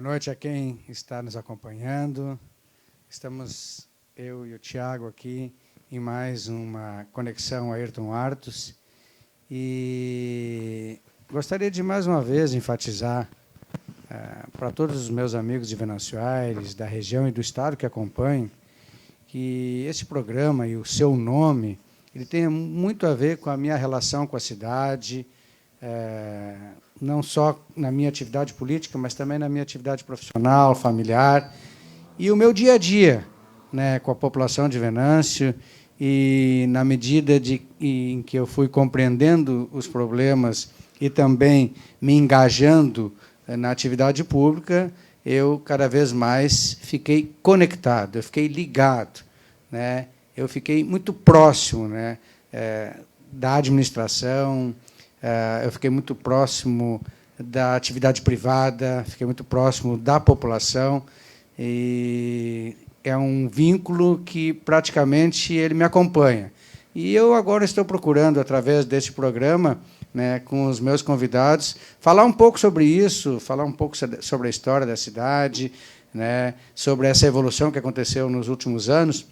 Boa noite a quem está nos acompanhando. Estamos, eu e o Tiago, aqui em mais uma Conexão Ayrton Artus. E gostaria de, mais uma vez, enfatizar para todos os meus amigos de Venâncio Aires, da região e do estado que acompanham, que esse programa e o seu nome ele tem muito a ver com a minha relação com a cidade, não só na minha atividade política, mas também na minha atividade profissional, familiar, e o meu dia a dia, né, com a população de Venâncio, e na medida em que eu fui compreendendo os problemas e também me engajando na atividade pública, eu cada vez mais fiquei conectado, eu fiquei ligado, né, eu fiquei muito próximo, né, da administração, eu fiquei muito próximo da atividade privada, fiquei muito próximo da população, e é um vínculo que praticamente ele me acompanha. E eu agora estou procurando, através desse programa, né, com os meus convidados, falar um pouco sobre isso, falar um pouco sobre a história da cidade, né, sobre essa evolução que aconteceu nos últimos anos.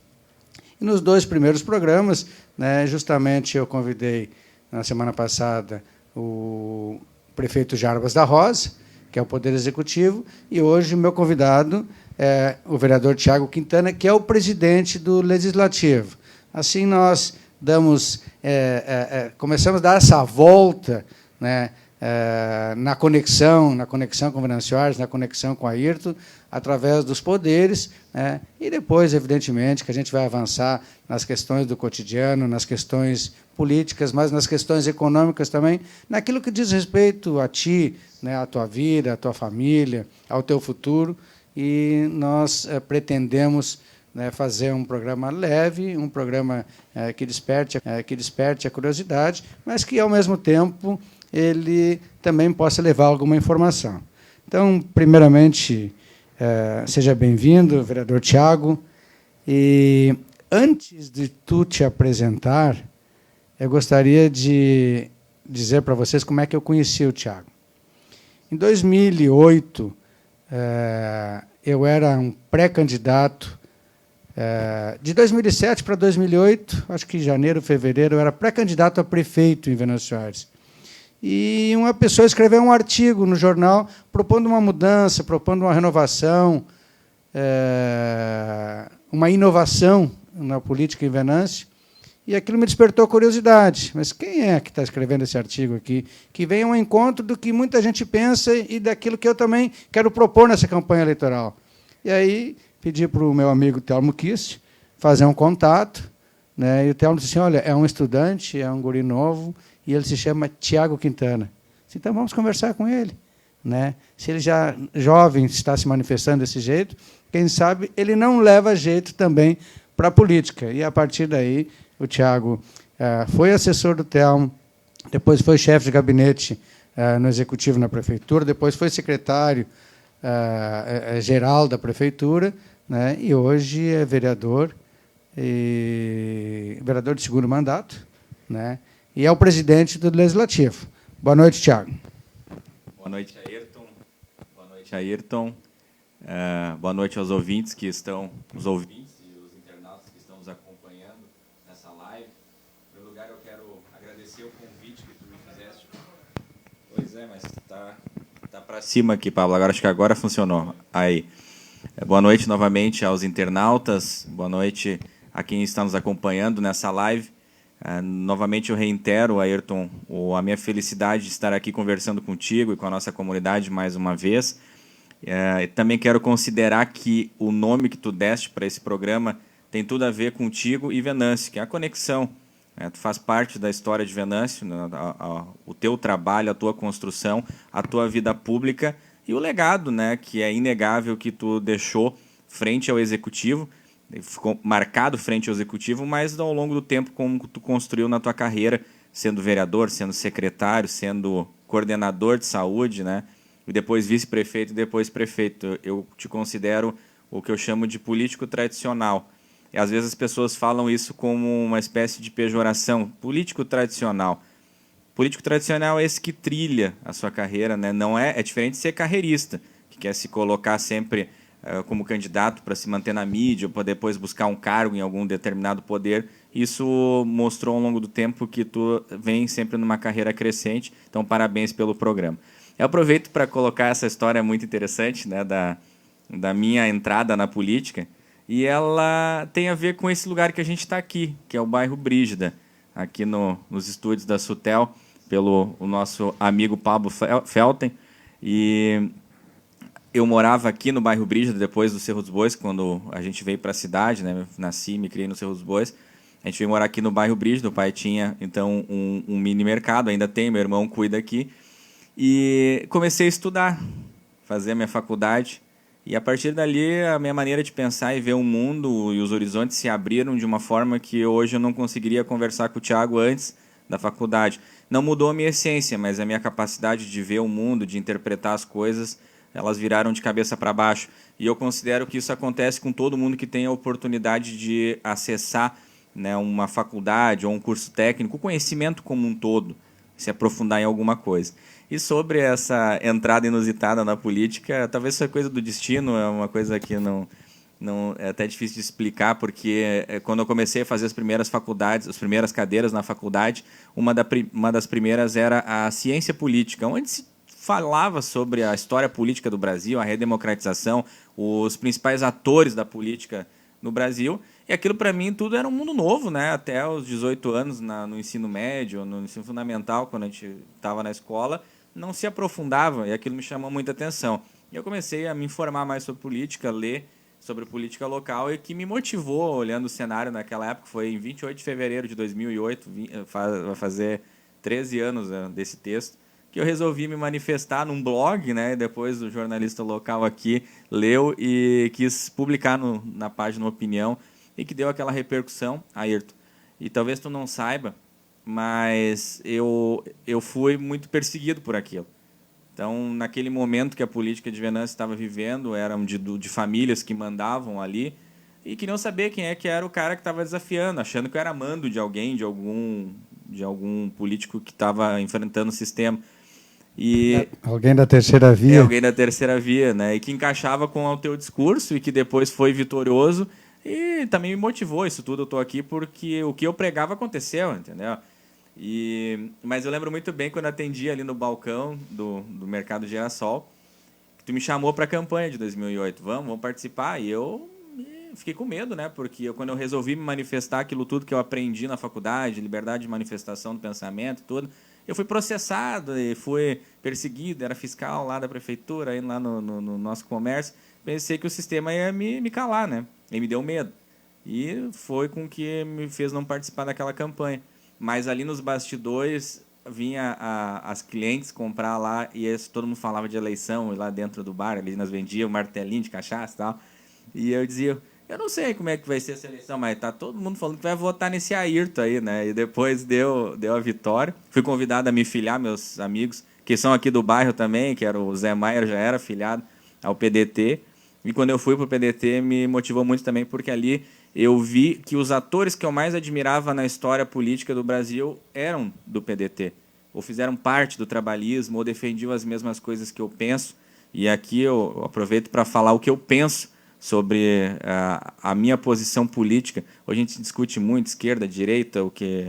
E nos dois primeiros programas, né, justamente eu convidei, na semana passada, o prefeito Jarbas da Rosa, que é o Poder Executivo, e hoje o meu convidado é o vereador Tiago Quintana, que é o presidente do Legislativo. Assim, nós começamos a dar essa volta, né, na conexão com Venâncio Aires, na conexão com a Ayrton, através dos poderes, né, e depois, evidentemente, que a gente vai avançar nas questões do cotidiano, nas questões políticas, mas nas questões econômicas também, naquilo que diz respeito a ti, né, à tua vida, à tua família, ao teu futuro, e nós pretendemos, né, fazer um programa leve, um programa que desperte a curiosidade, mas que, ao mesmo tempo, ele também possa levar alguma informação. Então, primeiramente, seja bem-vindo, vereador Tiago. E, antes de tu te apresentar, eu gostaria de dizer para vocês como é que eu conheci o Tiago. Em 2008, eu era um pré-candidato. De 2007 para 2008, acho que em janeiro, fevereiro, eu era pré-candidato a prefeito em Venâncio Aires. E uma pessoa escreveu um artigo no jornal propondo uma mudança, propondo uma renovação, uma inovação na política em Venâncio, e aquilo me despertou curiosidade. Mas quem é que está escrevendo esse artigo aqui? Que vem ao encontro do que muita gente pensa e daquilo que eu também quero propor nessa campanha eleitoral. E aí pedi para o meu amigo Telmo Kist fazer um contato, né, e o Telmo disse assim, olha, é um estudante, é um guri novo, e ele se chama Tiago Quintana. Então, vamos conversar com ele, né? Se ele já jovem está se manifestando desse jeito, quem sabe ele não leva jeito também para a política. E, a partir daí, o Tiago foi assessor do Telmo, depois foi chefe de gabinete no Executivo na Prefeitura, depois foi secretário geral da Prefeitura, né, e hoje é vereador de segundo mandato, né, e é o presidente do Legislativo. Boa noite, Tiago. Boa noite, Ayrton. Boa noite, Ayrton. Boa noite aos ouvintes que estão, os ouvintes e os internautas que estão nos acompanhando nessa live. Em primeiro lugar, eu quero agradecer o convite que tu me fizeste. Pois é, mas tá para cima aqui, Pablo. Acho que agora funcionou. Aí. Boa noite novamente aos internautas. Boa noite a quem está nos acompanhando nessa live. Novamente eu reitero, Ayrton, a minha felicidade de estar aqui conversando contigo e com a nossa comunidade mais uma vez. Também quero considerar que o nome que tu deste para esse programa tem tudo a ver contigo e Venâncio, que é a conexão. Tu faz parte da história de Venâncio, o teu trabalho, a tua construção, a tua vida pública e o legado, né, que é inegável que tu deixou frente ao Executivo, ficou marcado frente ao Executivo, mas ao longo do tempo como tu construiu na tua carreira, sendo vereador, sendo secretário, sendo coordenador de saúde, né, e depois vice-prefeito e depois prefeito. Eu te considero o que eu chamo de político tradicional. E às vezes as pessoas falam isso como uma espécie de pejoração, político tradicional. Político tradicional é esse que trilha a sua carreira, né? Não é diferente de ser carreirista, que quer se colocar sempre como candidato para se manter na mídia, para depois buscar um cargo em algum determinado poder. Isso mostrou ao longo do tempo que tu vem sempre numa carreira crescente. Então, parabéns pelo programa. Eu aproveito para colocar essa história muito interessante, né, da minha entrada na política, e ela tem a ver com esse lugar que a gente está aqui, que é o bairro Brígida, aqui nos estúdios da Sutel, pelo o nosso amigo Pablo Felten. E eu morava aqui no bairro Brígida, depois do Cerro dos Bois, quando a gente veio para a cidade, né? Nasci e me criei no Cerro dos Bois. A gente veio morar aqui no bairro Brígida. O pai tinha, então, um mini mercado, ainda tem, meu irmão cuida aqui. E comecei a estudar, fazer a minha faculdade. E, a partir dali, a minha maneira de pensar e ver o mundo e os horizontes se abriram de uma forma que hoje eu não conseguiria conversar com o Thiago antes da faculdade. Não mudou a minha essência, mas a minha capacidade de ver o mundo, de interpretar as coisas, elas viraram de cabeça para baixo. E eu considero que isso acontece com todo mundo que tem a oportunidade de acessar, né, uma faculdade ou um curso técnico, o conhecimento como um todo, se aprofundar em alguma coisa. E sobre essa entrada inusitada na política, talvez seja coisa do destino, é uma coisa que não é até difícil de explicar, porque quando eu comecei a fazer as primeiras faculdades, as primeiras cadeiras na faculdade, uma das primeiras era a ciência política, onde se falava sobre a história política do Brasil, a redemocratização, os principais atores da política no Brasil. E aquilo, para mim, tudo era um mundo novo, né? Até os 18 anos no ensino médio, no ensino fundamental, quando a gente estava na escola, não se aprofundava, e aquilo me chamou muita atenção. E eu comecei a me informar mais sobre política, ler sobre política local, e que me motivou, olhando o cenário naquela época, foi em 28 de fevereiro de 2008, vai fazer 13 anos desse texto, que eu resolvi me manifestar num blog, né? Depois o jornalista local aqui leu e quis publicar na página Opinião, e que deu aquela repercussão, Ayrton. E talvez tu não saiba, mas eu fui muito perseguido por aquilo. Então, naquele momento que a política de Venâncio estava vivendo, eram de famílias que mandavam ali e queriam saber quem é que era o cara que estava desafiando, achando que eu era mando de alguém, de algum político que estava enfrentando o sistema. E alguém da terceira via. Alguém da terceira via, né? E que encaixava com o teu discurso e que depois foi vitorioso. E também me motivou isso tudo. Eu estou aqui porque o que eu pregava aconteceu, entendeu? Mas eu lembro muito bem quando atendi ali no balcão do Mercado Girassol, que tu me chamou para a campanha de 2008. Vamos participar. E eu fiquei com medo, né? Porque quando eu resolvi me manifestar aquilo tudo que eu aprendi na faculdade, liberdade de manifestação do pensamento, tudo, eu fui processado e fui perseguido, era fiscal lá da prefeitura, aí lá no nosso comércio. Pensei que o sistema ia me calar, né? E me deu medo. E foi com que me fez não participar daquela campanha. Mas ali nos bastidores, vinha as clientes comprar lá, e todo mundo falava de eleição, e lá dentro do bar, ali nós vendíamos martelinho de cachaça e tal. E eu dizia, eu não sei como é que vai ser essa eleição, mas tá todo mundo falando que vai votar nesse Ayrton aí, né? E depois deu a vitória. Fui convidado a me filiar, meus amigos, que são aqui do bairro também, que era o Zé Maier, já era filiado ao PDT. E quando eu fui para o PDT, me motivou muito também, porque ali eu vi que os atores que eu mais admirava na história política do Brasil eram do PDT, ou fizeram parte do trabalhismo, ou defendiam as mesmas coisas que eu penso. E aqui eu aproveito para falar o que eu penso sobre a minha posição política. Hoje a gente discute muito esquerda, direita, o que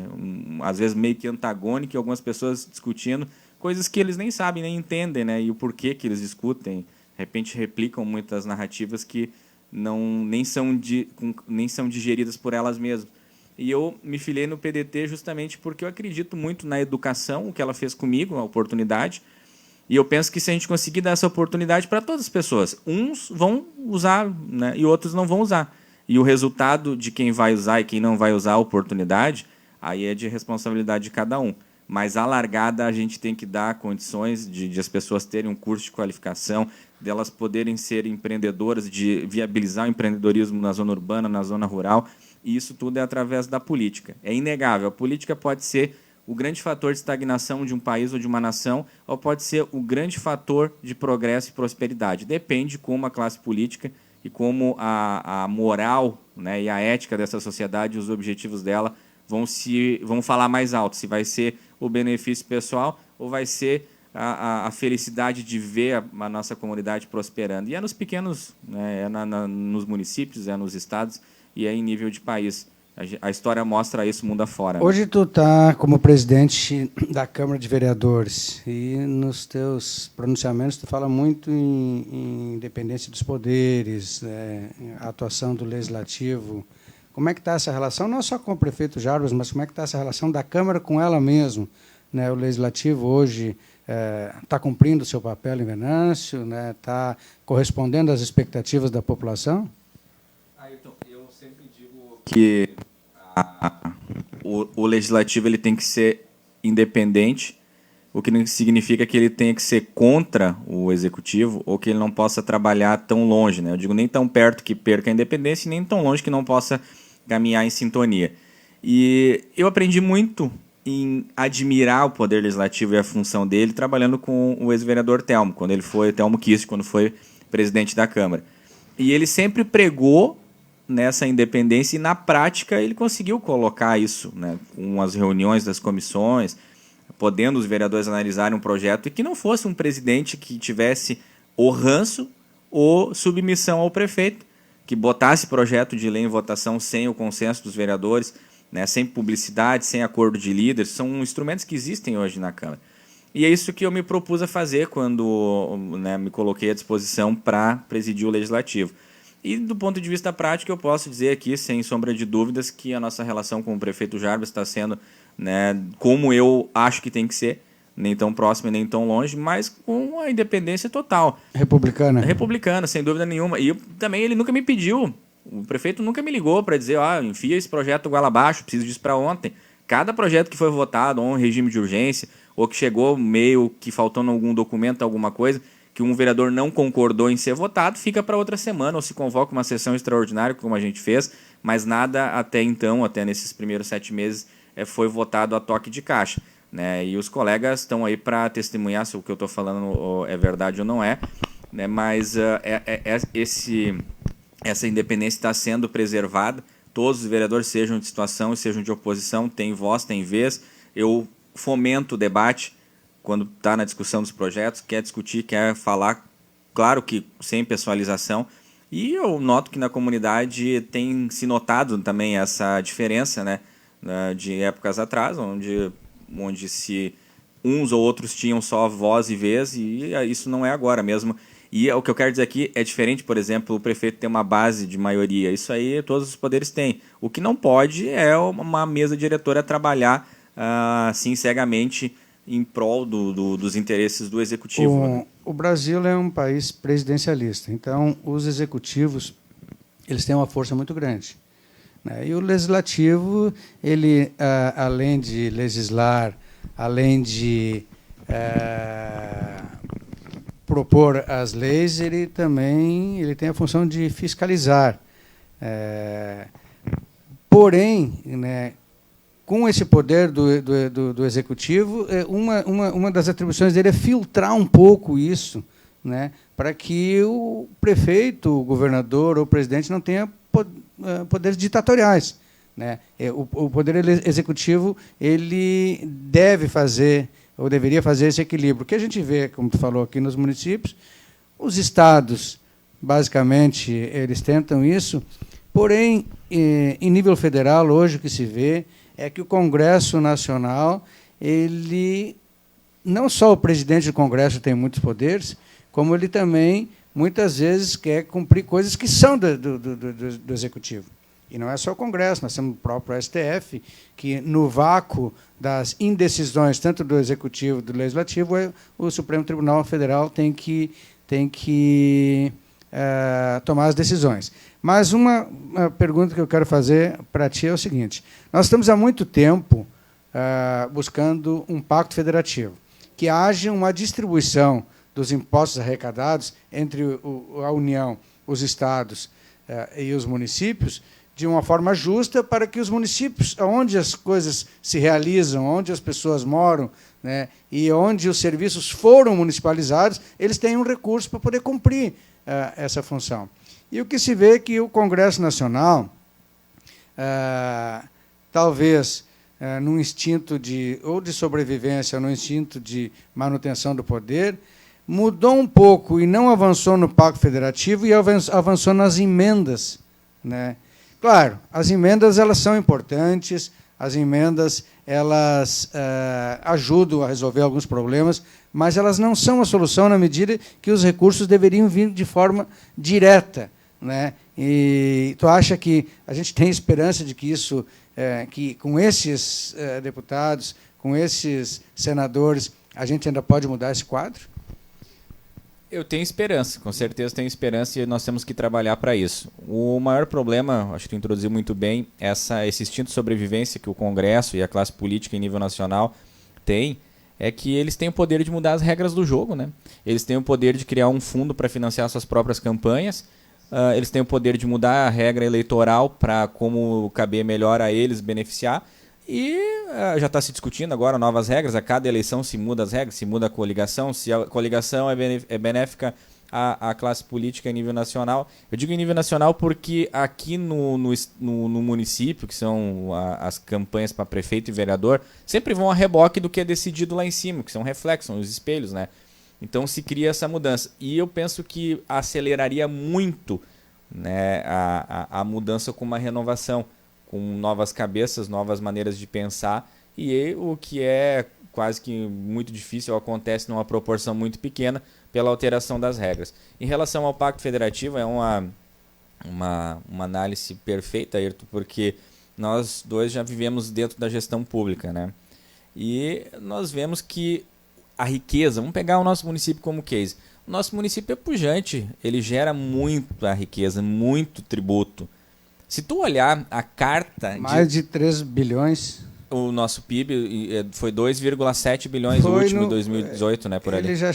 às vezes meio que antagônico, e algumas pessoas discutindo coisas que eles nem sabem, nem entendem, né? E o porquê que eles discutem. De repente replicam muitas narrativas que nem são digeridas por elas mesmas. E eu me filiei no PDT justamente porque eu acredito muito na educação, o que ela fez comigo, a oportunidade. E eu penso que se a gente conseguir dar essa oportunidade para todas as pessoas, uns vão usar, né, e outros não vão usar. E o resultado de quem vai usar e quem não vai usar a oportunidade, aí é de responsabilidade de cada um. Mas, à largada, a gente tem que dar condições de as pessoas terem um curso de qualificação, delas poderem ser empreendedoras, de viabilizar o empreendedorismo na zona urbana, na zona rural. E isso tudo é através da política. É inegável. A política pode ser o grande fator de estagnação de um país ou de uma nação, ou pode ser o grande fator de progresso e prosperidade. Depende como a classe política e como a moral, né, e a ética dessa sociedade, os objetivos dela, vão falar mais alto. Se vai ser o benefício pessoal ou vai ser a felicidade de ver a nossa comunidade prosperando. E é nos pequenos, né, nos municípios, é nos estados e é em nível de país. A história mostra isso mundo afora. Né? Hoje tu está como presidente da Câmara de Vereadores e nos teus pronunciamentos tu fala muito em independência dos poderes, a atuação do Legislativo. Como é que está essa relação, não só com o prefeito Jarbas, mas como é que está essa relação da Câmara com ela mesma? Né? O Legislativo hoje está cumprindo o seu papel em Venâncio, está correspondendo às expectativas da população? Ayrton, eu sempre digo que o Legislativo ele tem que ser independente, o que não significa que ele tenha que ser contra o Executivo ou que ele não possa trabalhar tão longe. Né? Eu digo nem tão perto que perca a independência e nem tão longe que não possa caminhar em sintonia. E eu aprendi muito em admirar o Poder Legislativo e a função dele trabalhando com o ex-vereador Telmo, Telmo Kist, quando foi presidente da Câmara. E ele sempre pregou nessa independência e, na prática, ele conseguiu colocar isso, né, com as reuniões das comissões, podendo os vereadores analisarem um projeto e que não fosse um presidente que tivesse o ranço ou submissão ao prefeito, que botasse projeto de lei em votação sem o consenso dos vereadores, né, sem publicidade, sem acordo de líderes. São instrumentos que existem hoje na Câmara. E é isso que eu me propus a fazer quando, né, me coloquei à disposição para presidir o Legislativo. E, do ponto de vista prático, eu posso dizer aqui, sem sombra de dúvidas, que a nossa relação com o prefeito Jarbas está sendo, né, como eu acho que tem que ser, nem tão próxima e nem tão longe, mas com a independência total. Republicana? Republicana, sem dúvida nenhuma. E também ele nunca me pediu, o prefeito nunca me ligou para dizer, enfia esse projeto goela abaixo, preciso disso para ontem. Cada projeto que foi votado, ou em regime de urgência, ou que chegou meio que faltando algum documento, alguma coisa, que um vereador não concordou em ser votado, fica para outra semana, ou se convoca uma sessão extraordinária, como a gente fez, mas nada até então, até nesses primeiros 7 meses, foi votado a toque de caixa. Né? E os colegas estão aí para testemunhar se o que eu estou falando é verdade ou não é, né? Mas essa independência está sendo preservada, todos os vereadores, sejam de situação e sejam de oposição, têm voz, têm vez. Eu fomento o debate quando está na discussão dos projetos, quer discutir, quer falar, claro que sem pessoalização. E eu noto que na comunidade tem se notado também essa diferença, né, de épocas atrás, onde se uns ou outros tinham só voz e vez, e isso não é agora mesmo. E o que eu quero dizer aqui é diferente, por exemplo, o prefeito ter uma base de maioria. Isso aí todos os poderes têm. O que não pode é uma mesa diretora trabalhar assim cegamente em prol dos interesses do executivo. Né? O Brasil é um país presidencialista, então os executivos eles têm uma força muito grande. Né? E o legislativo, ele, além de legislar, além de propor as leis, ele também tem a função de fiscalizar. Porém, né, com esse poder do executivo, uma das atribuições dele é filtrar um pouco isso, né, para que o prefeito, o governador ou o presidente não tenha poderes ditatoriais. Né. O poder executivo ele deve fazer, ou deveria fazer esse equilíbrio. O que a gente vê, como tu falou aqui nos municípios, os estados, basicamente, eles tentam isso, porém, em nível federal, hoje o que se vê é que o Congresso Nacional, ele não só o presidente do Congresso tem muitos poderes, como ele também, muitas vezes, quer cumprir coisas que são do Executivo. E não é só o Congresso, nós temos o próprio STF, que, no vácuo das indecisões, tanto do Executivo como do Legislativo, o Supremo Tribunal Federal tem que tomar as decisões. Mas uma pergunta que eu quero fazer para ti é o seguinte: nós estamos há muito tempo buscando um pacto federativo, que haja uma distribuição dos impostos arrecadados entre a União, os estados e os municípios, de uma forma justa, para que os municípios, onde as coisas se realizam, onde as pessoas moram, né, e onde os serviços foram municipalizados, eles tenham um recurso para poder cumprir essa função. E o que se vê é que o Congresso Nacional, talvez num instinto de sobrevivência, num instinto de manutenção do poder, mudou um pouco e não avançou no Pacto Federativo e avançou nas emendas, né? Claro, as emendas elas são importantes, as emendas elas ajudam a resolver alguns problemas, mas elas não são a solução na medida que os recursos deveriam vir de forma direta, né? E tu acha que a gente tem esperança de que isso, que com esses deputados, com esses senadores, a gente ainda pode mudar esse quadro? Eu tenho esperança, com certeza tenho esperança e nós temos que trabalhar para isso. O maior problema, acho que tu introduziu muito bem, esse instinto de sobrevivência que o Congresso e a classe política em nível nacional tem, é que eles têm o poder de mudar as regras do jogo, né? Eles têm o poder de criar um fundo para financiar suas próprias campanhas, eles têm o poder de mudar a regra eleitoral para como caber melhor a eles beneficiar. E já está se discutindo agora novas regras, a cada eleição se muda as regras, se muda a coligação, se a coligação é benéfica à classe política em nível nacional. Eu digo em nível nacional porque aqui no município, que são as campanhas para prefeito e vereador, sempre vão a reboque do que é decidido lá em cima, que são reflexos, são os espelhos, né? Então se cria essa mudança. E eu penso que aceleraria muito, né, a mudança com uma renovação, com novas cabeças, novas maneiras de pensar, e o que é quase que muito difícil, acontece numa proporção muito pequena pela alteração das regras. Em relação ao Pacto Federativo, é uma análise perfeita, Ayrton, porque nós dois já vivemos dentro da gestão pública, né? E nós vemos que a riqueza, vamos pegar o nosso município como case, o nosso município é pujante, ele gera muita riqueza, muito tributo. Se tu olhar a carta... Mais de 3 bilhões. O nosso PIB foi 2,7 bilhões no último, em 2018, né, por ali. Ele já,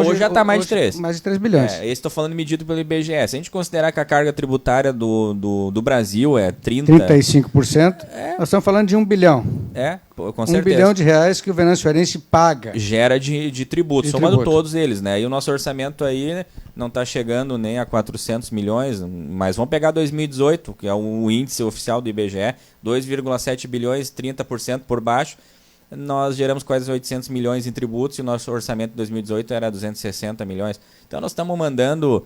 hoje já está mais de 3. Mais de 3 bilhões. Esse estou falando medido pelo IBGE. Se a gente considerar que a carga tributária do Brasil é 35%, nós estamos falando de 1 bilhão. Com certeza. 1 bilhão de reais que o venançoarense paga. Gera de tributo, somando todos eles, né? E o nosso orçamento aí não está chegando nem a 400 milhões, mas vamos pegar 2018, que é o índice oficial do IBGE, 2,7 bilhões, 30% por baixo. Nós geramos quase 800 milhões em tributos e o nosso orçamento de 2018 era 260 milhões. Então nós estamos mandando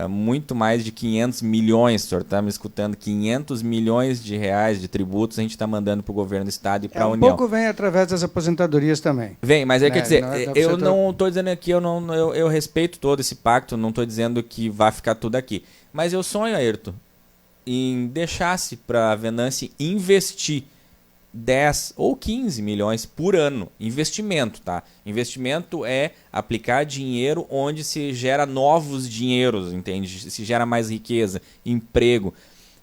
muito mais de 500 milhões, o senhor está me escutando, 500 milhões de reais de tributos a gente está mandando para o governo do estado e para a União. Um pouco vem através das aposentadorias também. Vem, mas quer dizer, eu não estou dizendo aqui, eu respeito todo esse pacto, não estou dizendo que vai ficar tudo aqui. Mas eu sonho, Ayrton, em deixar-se para a Venâncio investir 10 ou 15 milhões por ano. Investimento, tá? Investimento é aplicar dinheiro onde se gera novos dinheiros, entende? Se gera mais riqueza, emprego.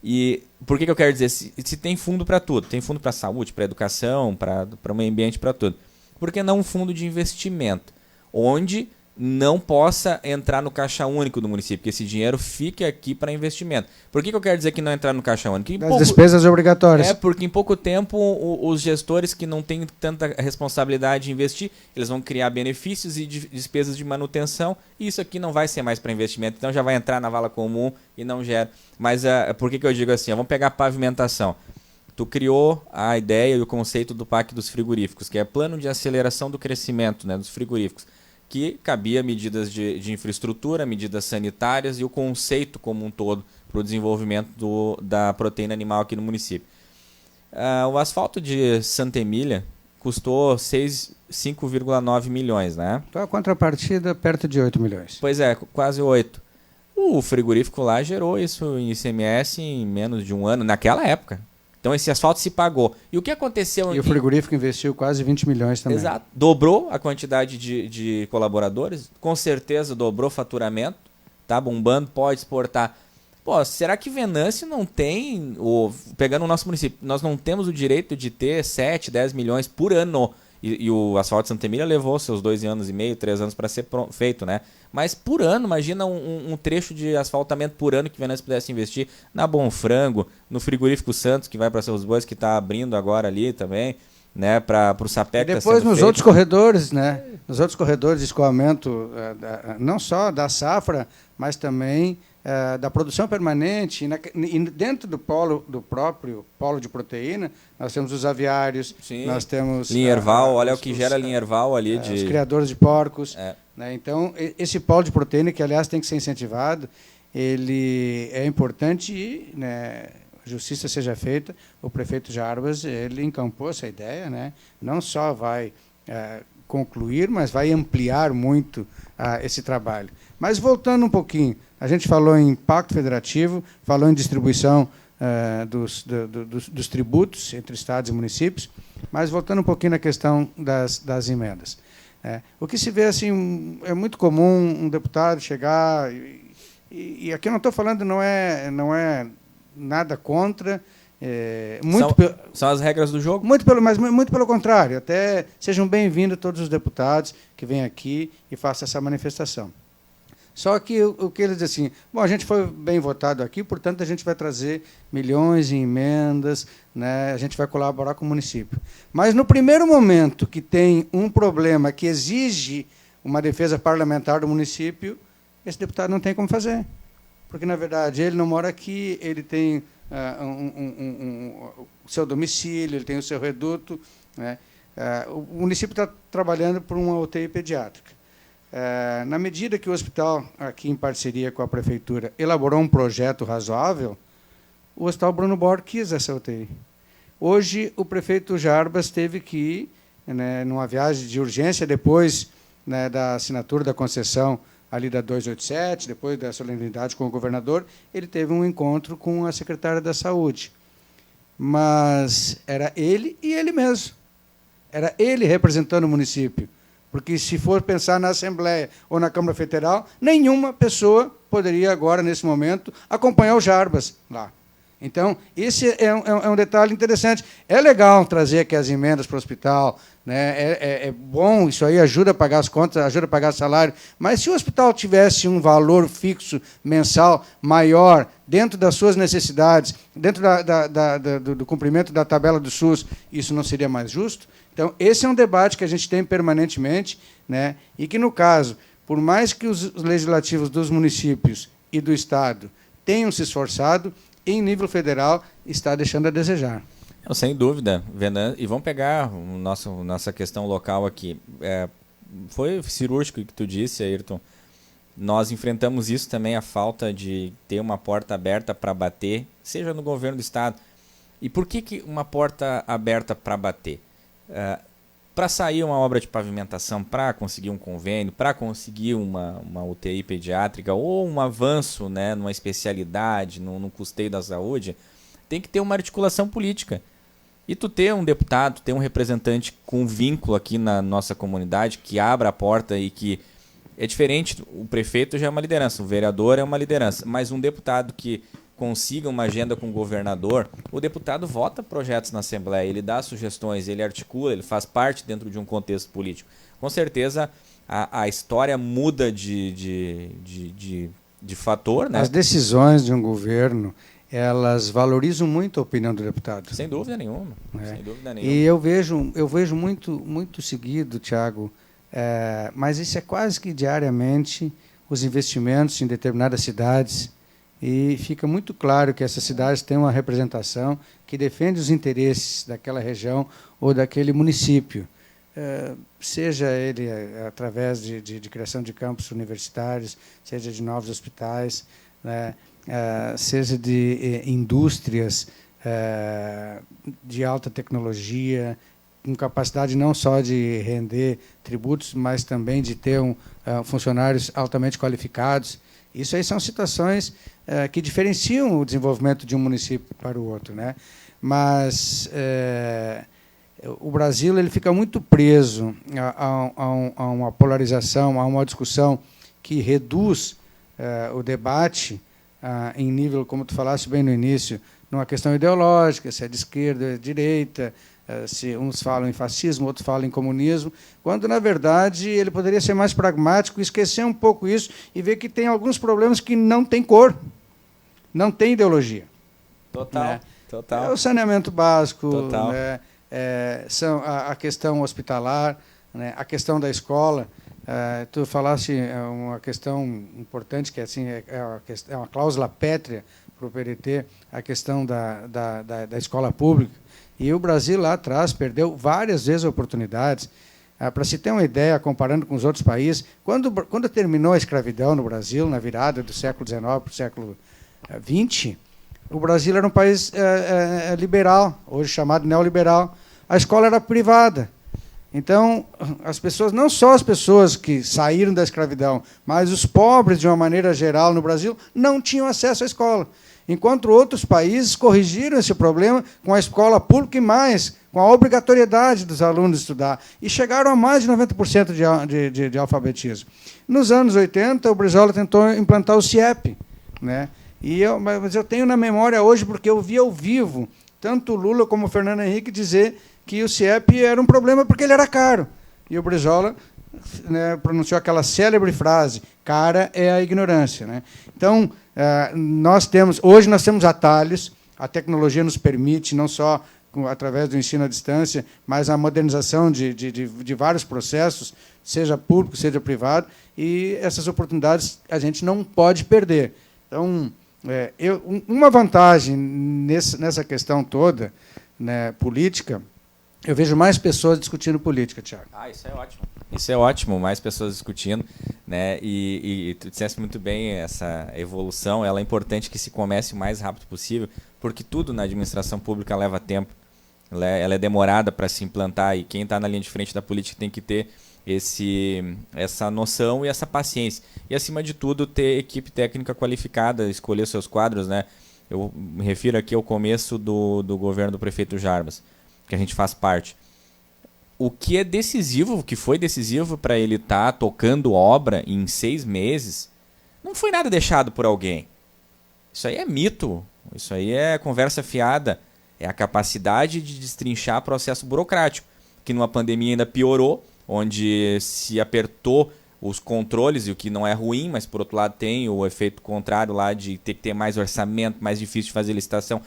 E por que eu quero dizer? Se tem fundo para tudo. Tem fundo para saúde, para educação, para o meio ambiente, para tudo. Por que não um fundo de investimento? Onde não possa entrar no caixa único do município, que esse dinheiro fique aqui para investimento. Por que eu quero dizer que não entrar no caixa único? Das despesas obrigatórias. Porque em pouco tempo os gestores que não têm tanta responsabilidade de investir, eles vão criar benefícios e despesas de manutenção, e isso aqui não vai ser mais para investimento, então já vai entrar na vala comum e não gera. Mas por que eu digo assim? Vamos pegar a pavimentação. Tu criou a ideia e o conceito do PAC dos frigoríficos, que é Plano de Aceleração do Crescimento, né, dos frigoríficos, que cabia medidas de infraestrutura, medidas sanitárias e o conceito como um todo para o desenvolvimento da proteína animal aqui no município. O asfalto de Santa Emília custou 5,9 milhões, né? Então a contrapartida perto de 8 milhões. Pois é, quase 8. O frigorífico lá gerou isso em ICMS em menos de um ano, naquela época. Então esse asfalto se pagou. E o que aconteceu... E o frigorífico investiu quase 20 milhões também. Exato. Dobrou a quantidade de colaboradores, com certeza dobrou o faturamento, tá bombando, pode exportar. Pô, será que Venâncio não tem, pegando o nosso município, nós não temos o direito de ter 7, 10 milhões por ano? E o asfalto de Santa Emília levou seus 2 anos e meio, 3 anos para ser feito, né? Mas por ano, imagina um trecho de asfaltamento por ano que Venâncio pudesse investir na Bom Frango, no frigorífico Santos, que vai para Seus Bois, que está abrindo agora ali também, né? Para o Sapé que está sendo feito. Depois nos outros corredores, né? Nos outros corredores de escoamento, não só da safra, mas também da produção permanente, e dentro do próprio polo de proteína, nós temos os aviários, Sim. nós temos... Linha Erval, olha o que gera a linha Erval ali. Os criadores de porcos. É. Né? Então, esse polo de proteína, que aliás tem que ser incentivado, ele é importante e, né, justiça seja feita. O prefeito Jarbas, ele encampou essa ideia, né? Não só vai concluir, mas vai ampliar muito esse trabalho. Mas voltando um pouquinho, a gente falou em pacto federativo, falou em distribuição dos tributos entre estados e municípios, mas voltando um pouquinho na questão das emendas. O que se vê assim, é muito comum um deputado chegar, e aqui eu não estou falando, não é nada contra, são as regras do jogo? Mas muito pelo contrário, até sejam bem-vindos todos os deputados que vêm aqui e façam essa manifestação. Só que o que eles dizem assim, bom, a gente foi bem votado aqui, portanto a gente vai trazer milhões em emendas, né, a gente vai colaborar com o município. Mas no primeiro momento que tem um problema que exige uma defesa parlamentar do município, esse deputado não tem como fazer. Porque, na verdade, ele não mora aqui, ele tem o seu domicílio, ele tem o seu reduto. Né? O município está trabalhando por uma UTI pediátrica. Na medida que o hospital, aqui em parceria com a prefeitura, elaborou um projeto razoável, o Hospital Bruno Bor quis essa UTI. Hoje, o prefeito Jarbas teve que ir, né, numa viagem de urgência, depois, né, da assinatura da concessão ali da 287, depois da solenidade com o governador, ele teve um encontro com a secretária da Saúde. Mas era ele e ele mesmo. Era ele representando o município. Porque, se for pensar na Assembleia ou na Câmara Federal, nenhuma pessoa poderia, agora, nesse momento, acompanhar o Jarbas lá. Então, esse é um detalhe interessante. É legal trazer aqui as emendas para o hospital, né? É bom, isso aí ajuda a pagar as contas, ajuda a pagar salário. Mas, se o hospital tivesse um valor fixo mensal maior, dentro das suas necessidades, dentro do cumprimento da tabela do SUS, isso não seria mais justo? Então, esse é um debate que a gente tem permanentemente, né? E que, no caso, por mais que os legislativos dos municípios e do Estado tenham se esforçado, em nível federal está deixando a desejar. Sem dúvida, Venan. E vamos pegar nossa questão local aqui. Foi cirúrgico o que tu disse, Ayrton. Nós enfrentamos isso também, a falta de ter uma porta aberta para bater, seja no governo do Estado. E por que uma porta aberta para bater? Para sair uma obra de pavimentação, para conseguir um convênio, para conseguir uma UTI pediátrica ou um avanço, né, numa especialidade, no custeio da saúde, tem que ter uma articulação política. E tu ter um deputado, ter um representante com vínculo aqui na nossa comunidade, que abra a porta e que... É diferente, o prefeito já é uma liderança, o vereador é uma liderança, mas um deputado que consiga uma agenda com o governador, o deputado vota projetos na Assembleia, ele dá sugestões, ele articula, ele faz parte dentro de um contexto político. Com certeza a história muda de fator, né? As decisões de um governo, elas valorizam muito a opinião do deputado. Sem dúvida nenhuma. Sem dúvida nenhuma. E eu vejo muito seguido, Tiago, mas isso é quase que diariamente, os investimentos em determinadas cidades, e fica muito claro que essas cidades têm uma representação que defende os interesses daquela região ou daquele município, seja ele através de criação de campos universitários, seja de novos hospitais, né, seja de indústrias de alta tecnologia, com capacidade não só de render tributos, mas também de ter funcionários altamente qualificados. Isso aí são situações que diferenciam o desenvolvimento de um município para o outro, né? Mas o Brasil ele fica muito preso a uma polarização, a uma discussão que reduz o debate em nível, como tu falaste bem no início, numa questão ideológica, se é de esquerda ou de direita, se uns falam em fascismo, outros falam em comunismo, quando, na verdade, ele poderia ser mais pragmático, esquecer um pouco isso e ver que tem alguns problemas que não têm cor, não tem ideologia. Total, né? Total. É o saneamento básico, Total. Né? São a questão hospitalar, né? A questão da escola. Tu falaste uma questão importante, que assim, é uma cláusula pétrea para o PDT, a questão da escola pública. E o Brasil, lá atrás, perdeu várias vezes oportunidades. Para se ter uma ideia, comparando com os outros países, quando terminou a escravidão no Brasil, na virada do século XIX para o século XX, o Brasil era um país liberal, hoje chamado neoliberal. A escola era privada. Então, as pessoas, não só as pessoas que saíram da escravidão, mas os pobres, de uma maneira geral, no Brasil, não tinham acesso à escola. Enquanto outros países corrigiram esse problema com a escola pública e mais, com a obrigatoriedade dos alunos estudar. E chegaram a mais de 90% de alfabetismo. Nos anos 80, o Brizola tentou implantar o CIEP, né? Mas eu tenho na memória hoje, porque eu vi ao vivo, tanto o Lula como o Fernando Henrique dizer que o CIEP era um problema porque ele era caro. E o Brizola, né, pronunciou aquela célebre frase: cara é a ignorância, né? Então, hoje nós temos atalhos, a tecnologia nos permite, não só através do ensino à distância, mas a modernização de vários processos, seja público, seja privado, e essas oportunidades a gente não pode perder. Então, uma vantagem nessa questão toda, né, política, eu vejo mais pessoas discutindo política, Thiago. Isso é ótimo. Isso é ótimo, mais pessoas discutindo, né? E tu disseste muito bem, essa evolução, ela é importante que se comece o mais rápido possível, porque tudo na administração pública leva tempo. Ela é demorada para se implantar, e quem está na linha de frente da política tem que ter essa noção e essa paciência. E, acima de tudo, ter equipe técnica qualificada, escolher seus quadros, né? Eu me refiro aqui ao começo do governo do prefeito Jarbas, que a gente faz parte. O que é decisivo, o que foi decisivo para ele estar tocando obra em 6 meses, não foi nada deixado por alguém. Isso aí é mito, isso aí é conversa fiada. É a capacidade de destrinchar processo burocrático, que numa pandemia ainda piorou, onde se apertou os controles, e o que não é ruim, mas por outro lado tem o efeito contrário lá de ter que ter mais orçamento, mais difícil de fazer licitação,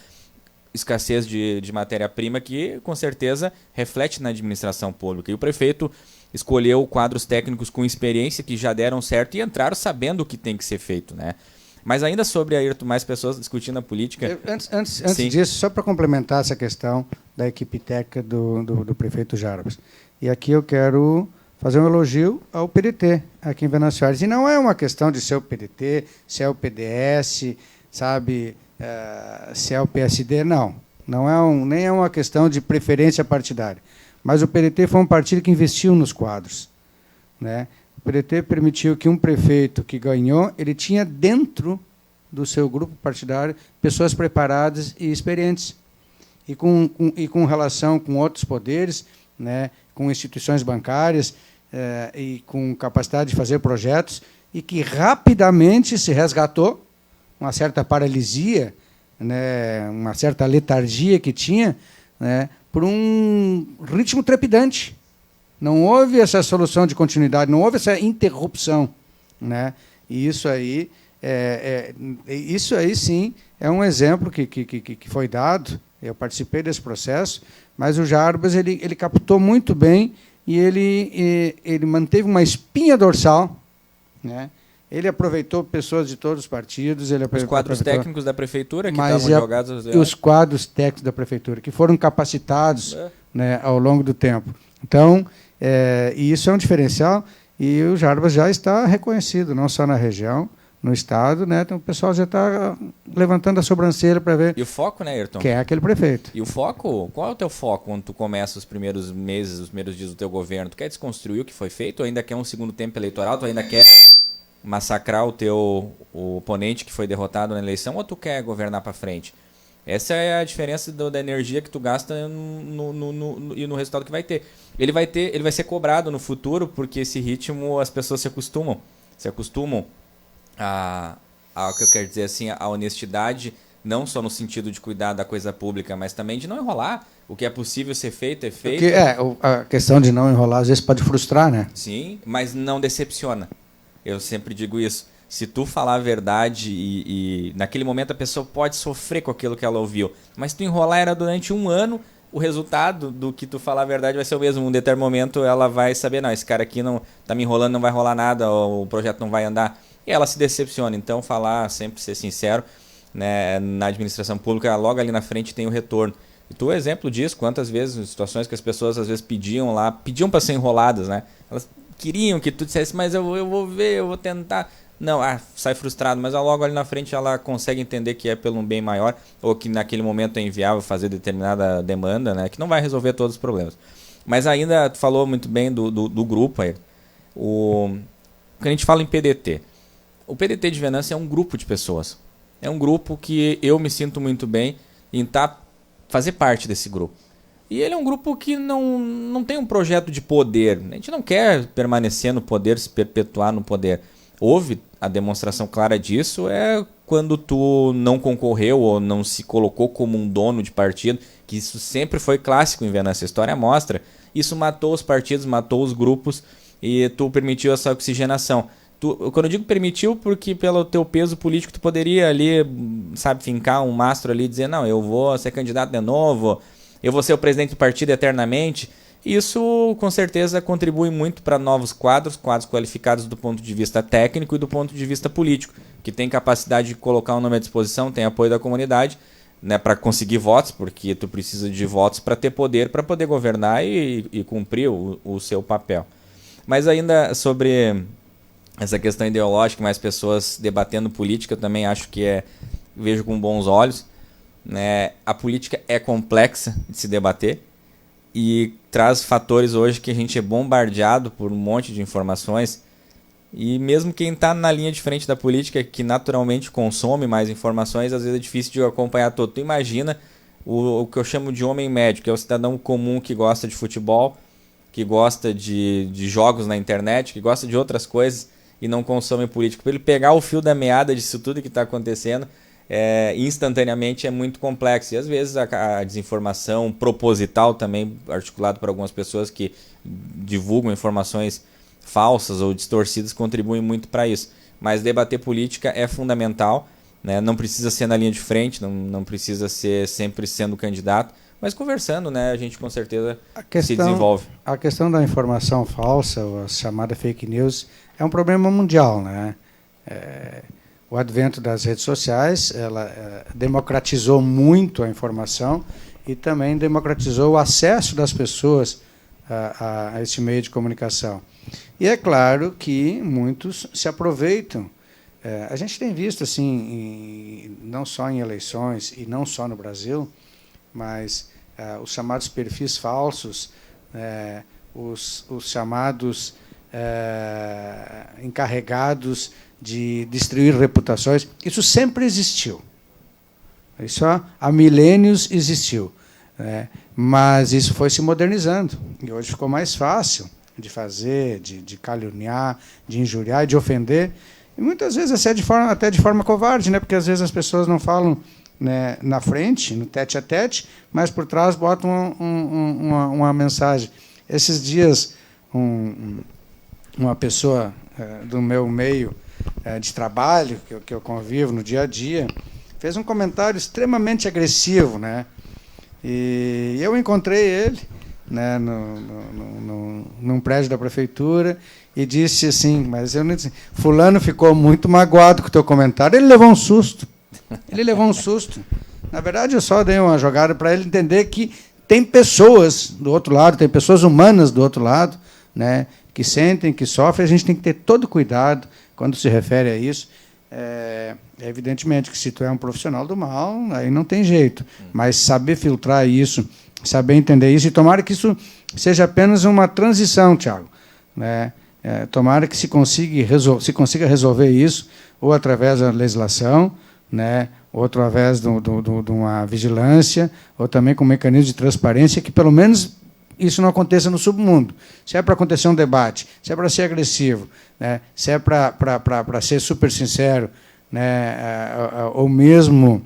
escassez de matéria-prima, que com certeza reflete na administração pública. E o prefeito escolheu quadros técnicos com experiência que já deram certo e entraram sabendo o que tem que ser feito, né? Mas ainda sobre, Ayrton, mais pessoas discutindo a política... Antes disso, só para complementar essa questão da equipe técnica do prefeito Jarbas. E aqui eu quero fazer um elogio ao PDT, aqui em Venâncio Aires. E não é uma questão de ser o PDT, se é o PDS, sabe, se é o PSD, não. Nem é uma questão de preferência partidária. Mas o PDT foi um partido que investiu nos quadros, né? O PDT permitiu que um prefeito que ganhou, ele tinha dentro do seu grupo partidário pessoas preparadas e experientes. E com relação com outros poderes, né, com instituições bancárias, e com capacidade de fazer projetos, e que rapidamente se resgatou uma certa paralisia, né, uma certa letargia que tinha, né, por um ritmo trepidante. Não houve essa solução de continuidade, não houve essa interrupção, né? E isso aí sim é um exemplo que foi dado. Eu participei desse processo, mas o Jarbas ele captou muito bem e ele manteve uma espinha dorsal, né? Ele aproveitou pessoas de todos os partidos. Os quadros técnicos da prefeitura que estavam jogados... Os quadros técnicos da prefeitura, que foram capacitados, né, ao longo do tempo. Então, e isso é um diferencial, e o Jarbas já está reconhecido, não só na região, no Estado, né? Então o pessoal já está levantando a sobrancelha para ver... E o foco, né, Ayrton? Quem é aquele prefeito. E o foco? Qual é o teu foco quando tu começa os primeiros meses, os primeiros dias do teu governo? Tu quer desconstruir o que foi feito? Ou ainda quer um segundo tempo eleitoral? Tu ainda quer massacrar o oponente que foi derrotado na eleição? Ou tu quer governar para frente? Essa é a diferença da energia que tu gasta e no resultado que vai ter. Ele vai ser cobrado no futuro, porque esse ritmo as pessoas se acostumam a que eu quero dizer assim, a honestidade, não só no sentido de cuidar da coisa pública, mas também de não enrolar. O que é possível ser feito é feito. Porque a questão de não enrolar às vezes pode frustrar, né? Sim, mas não decepciona. Eu sempre digo isso. Se tu falar a verdade e naquele momento a pessoa pode sofrer com aquilo que ela ouviu, mas tu enrolar era durante 1 ano, o resultado do que tu falar a verdade vai ser o mesmo. Um determinado momento ela vai saber, não, esse cara aqui não tá me enrolando, não vai rolar nada, ou o projeto não vai andar. E ela se decepciona. Então, sempre ser sincero, né, na administração pública, logo ali na frente tem o retorno. E tu é exemplo disso, quantas vezes, situações que as pessoas às vezes pediam para ser enroladas, né? Elas queriam que tu dissesse, mas eu vou ver, eu vou tentar. Não, sai frustrado, mas logo ali na frente ela consegue entender que é pelo um bem maior, ou que naquele momento é inviável fazer determinada demanda, né, que não vai resolver todos os problemas. Mas ainda, tu falou muito bem do grupo aí. Quando a gente fala em PDT, o PDT de Venância é um grupo de pessoas. É um grupo que eu me sinto muito bem em fazer parte desse grupo. E ele é um grupo que não tem um projeto de poder. A gente não quer permanecer no poder, se perpetuar no poder. Houve a demonstração clara disso quando tu não concorreu ou não se colocou como um dono de partido, que isso sempre foi clássico em Venância. A história mostra. Isso matou os partidos, matou os grupos e tu permitiu essa oxigenação. Quando eu digo permitiu, porque pelo teu peso político tu poderia ali, fincar um mastro ali e dizer, não, eu vou ser candidato de novo, eu vou ser o presidente do partido eternamente. Isso, com certeza, contribui muito para novos quadros qualificados do ponto de vista técnico e do ponto de vista político, que tem capacidade de colocar um nome à disposição, tem apoio da comunidade, né, para conseguir votos, porque tu precisa de votos para ter poder, para poder governar e cumprir o seu papel. Mas ainda sobre essa questão ideológica, mais pessoas debatendo política, eu também acho que vejo com bons olhos, né? A política é complexa de se debater, e traz fatores hoje que a gente é bombardeado por um monte de informações, e mesmo quem está na linha de frente da política, que naturalmente consome mais informações, às vezes é difícil de acompanhar todo. Tu imagina o que eu chamo de homem médio, que é o cidadão comum que gosta de futebol, que gosta de jogos na internet, que gosta de outras coisas e não consome política. Para ele pegar o fio da meada disso tudo que está acontecendo, instantaneamente é muito complexo. E às vezes a desinformação proposital também, articulado por algumas pessoas que divulgam informações falsas ou distorcidas, contribuem muito para isso. Mas debater política é fundamental, né? Não precisa ser na linha de frente, não precisa ser sempre sendo candidato, mas conversando, né, a gente com certeza se desenvolve. A questão da informação falsa, ou a chamada fake news, é um problema mundial, né? O advento das redes sociais, ela democratizou muito a informação e também democratizou o acesso das pessoas a esse meio de comunicação. E é claro que muitos se aproveitam. A gente tem visto, assim, não só em eleições e não só no Brasil, mas os chamados perfis falsos, os chamados encarregados de destruir reputações, isso sempre existiu. Isso há milênios existiu, né? Mas isso foi se modernizando e hoje ficou mais fácil de fazer, de caluniar, de injuriar, de ofender, e muitas vezes até de forma covarde, né? Porque às vezes as pessoas não falam, né, na frente, no tete a tete, mas por trás botam uma mensagem. Esses dias, uma pessoa do meu meio de trabalho, que eu convivo no dia a dia, fez um comentário extremamente agressivo, né? E eu encontrei ele, né, num prédio da prefeitura e disse assim, mas eu não disse, fulano ficou muito magoado com o teu comentário. Ele levou um susto. Ele levou um susto. Na verdade, eu só dei uma jogada para ele entender que tem pessoas do outro lado, tem pessoas humanas do outro lado, né, que sentem, que sofrem. A gente tem que ter todo cuidado quando se refere a isso. Evidentemente que se tu é um profissional do mal, aí não tem jeito. Mas saber filtrar isso, saber entender isso, e tomara que isso seja apenas uma transição, Tiago, né? Tomara que se consiga resolver isso, ou através da legislação, né? Ou através de uma vigilância, ou também com um mecanismo de transparência, que pelo menos isso não aconteça no submundo. Se é para acontecer um debate, se é para ser agressivo, né, se é para ser super sincero, né, ou mesmo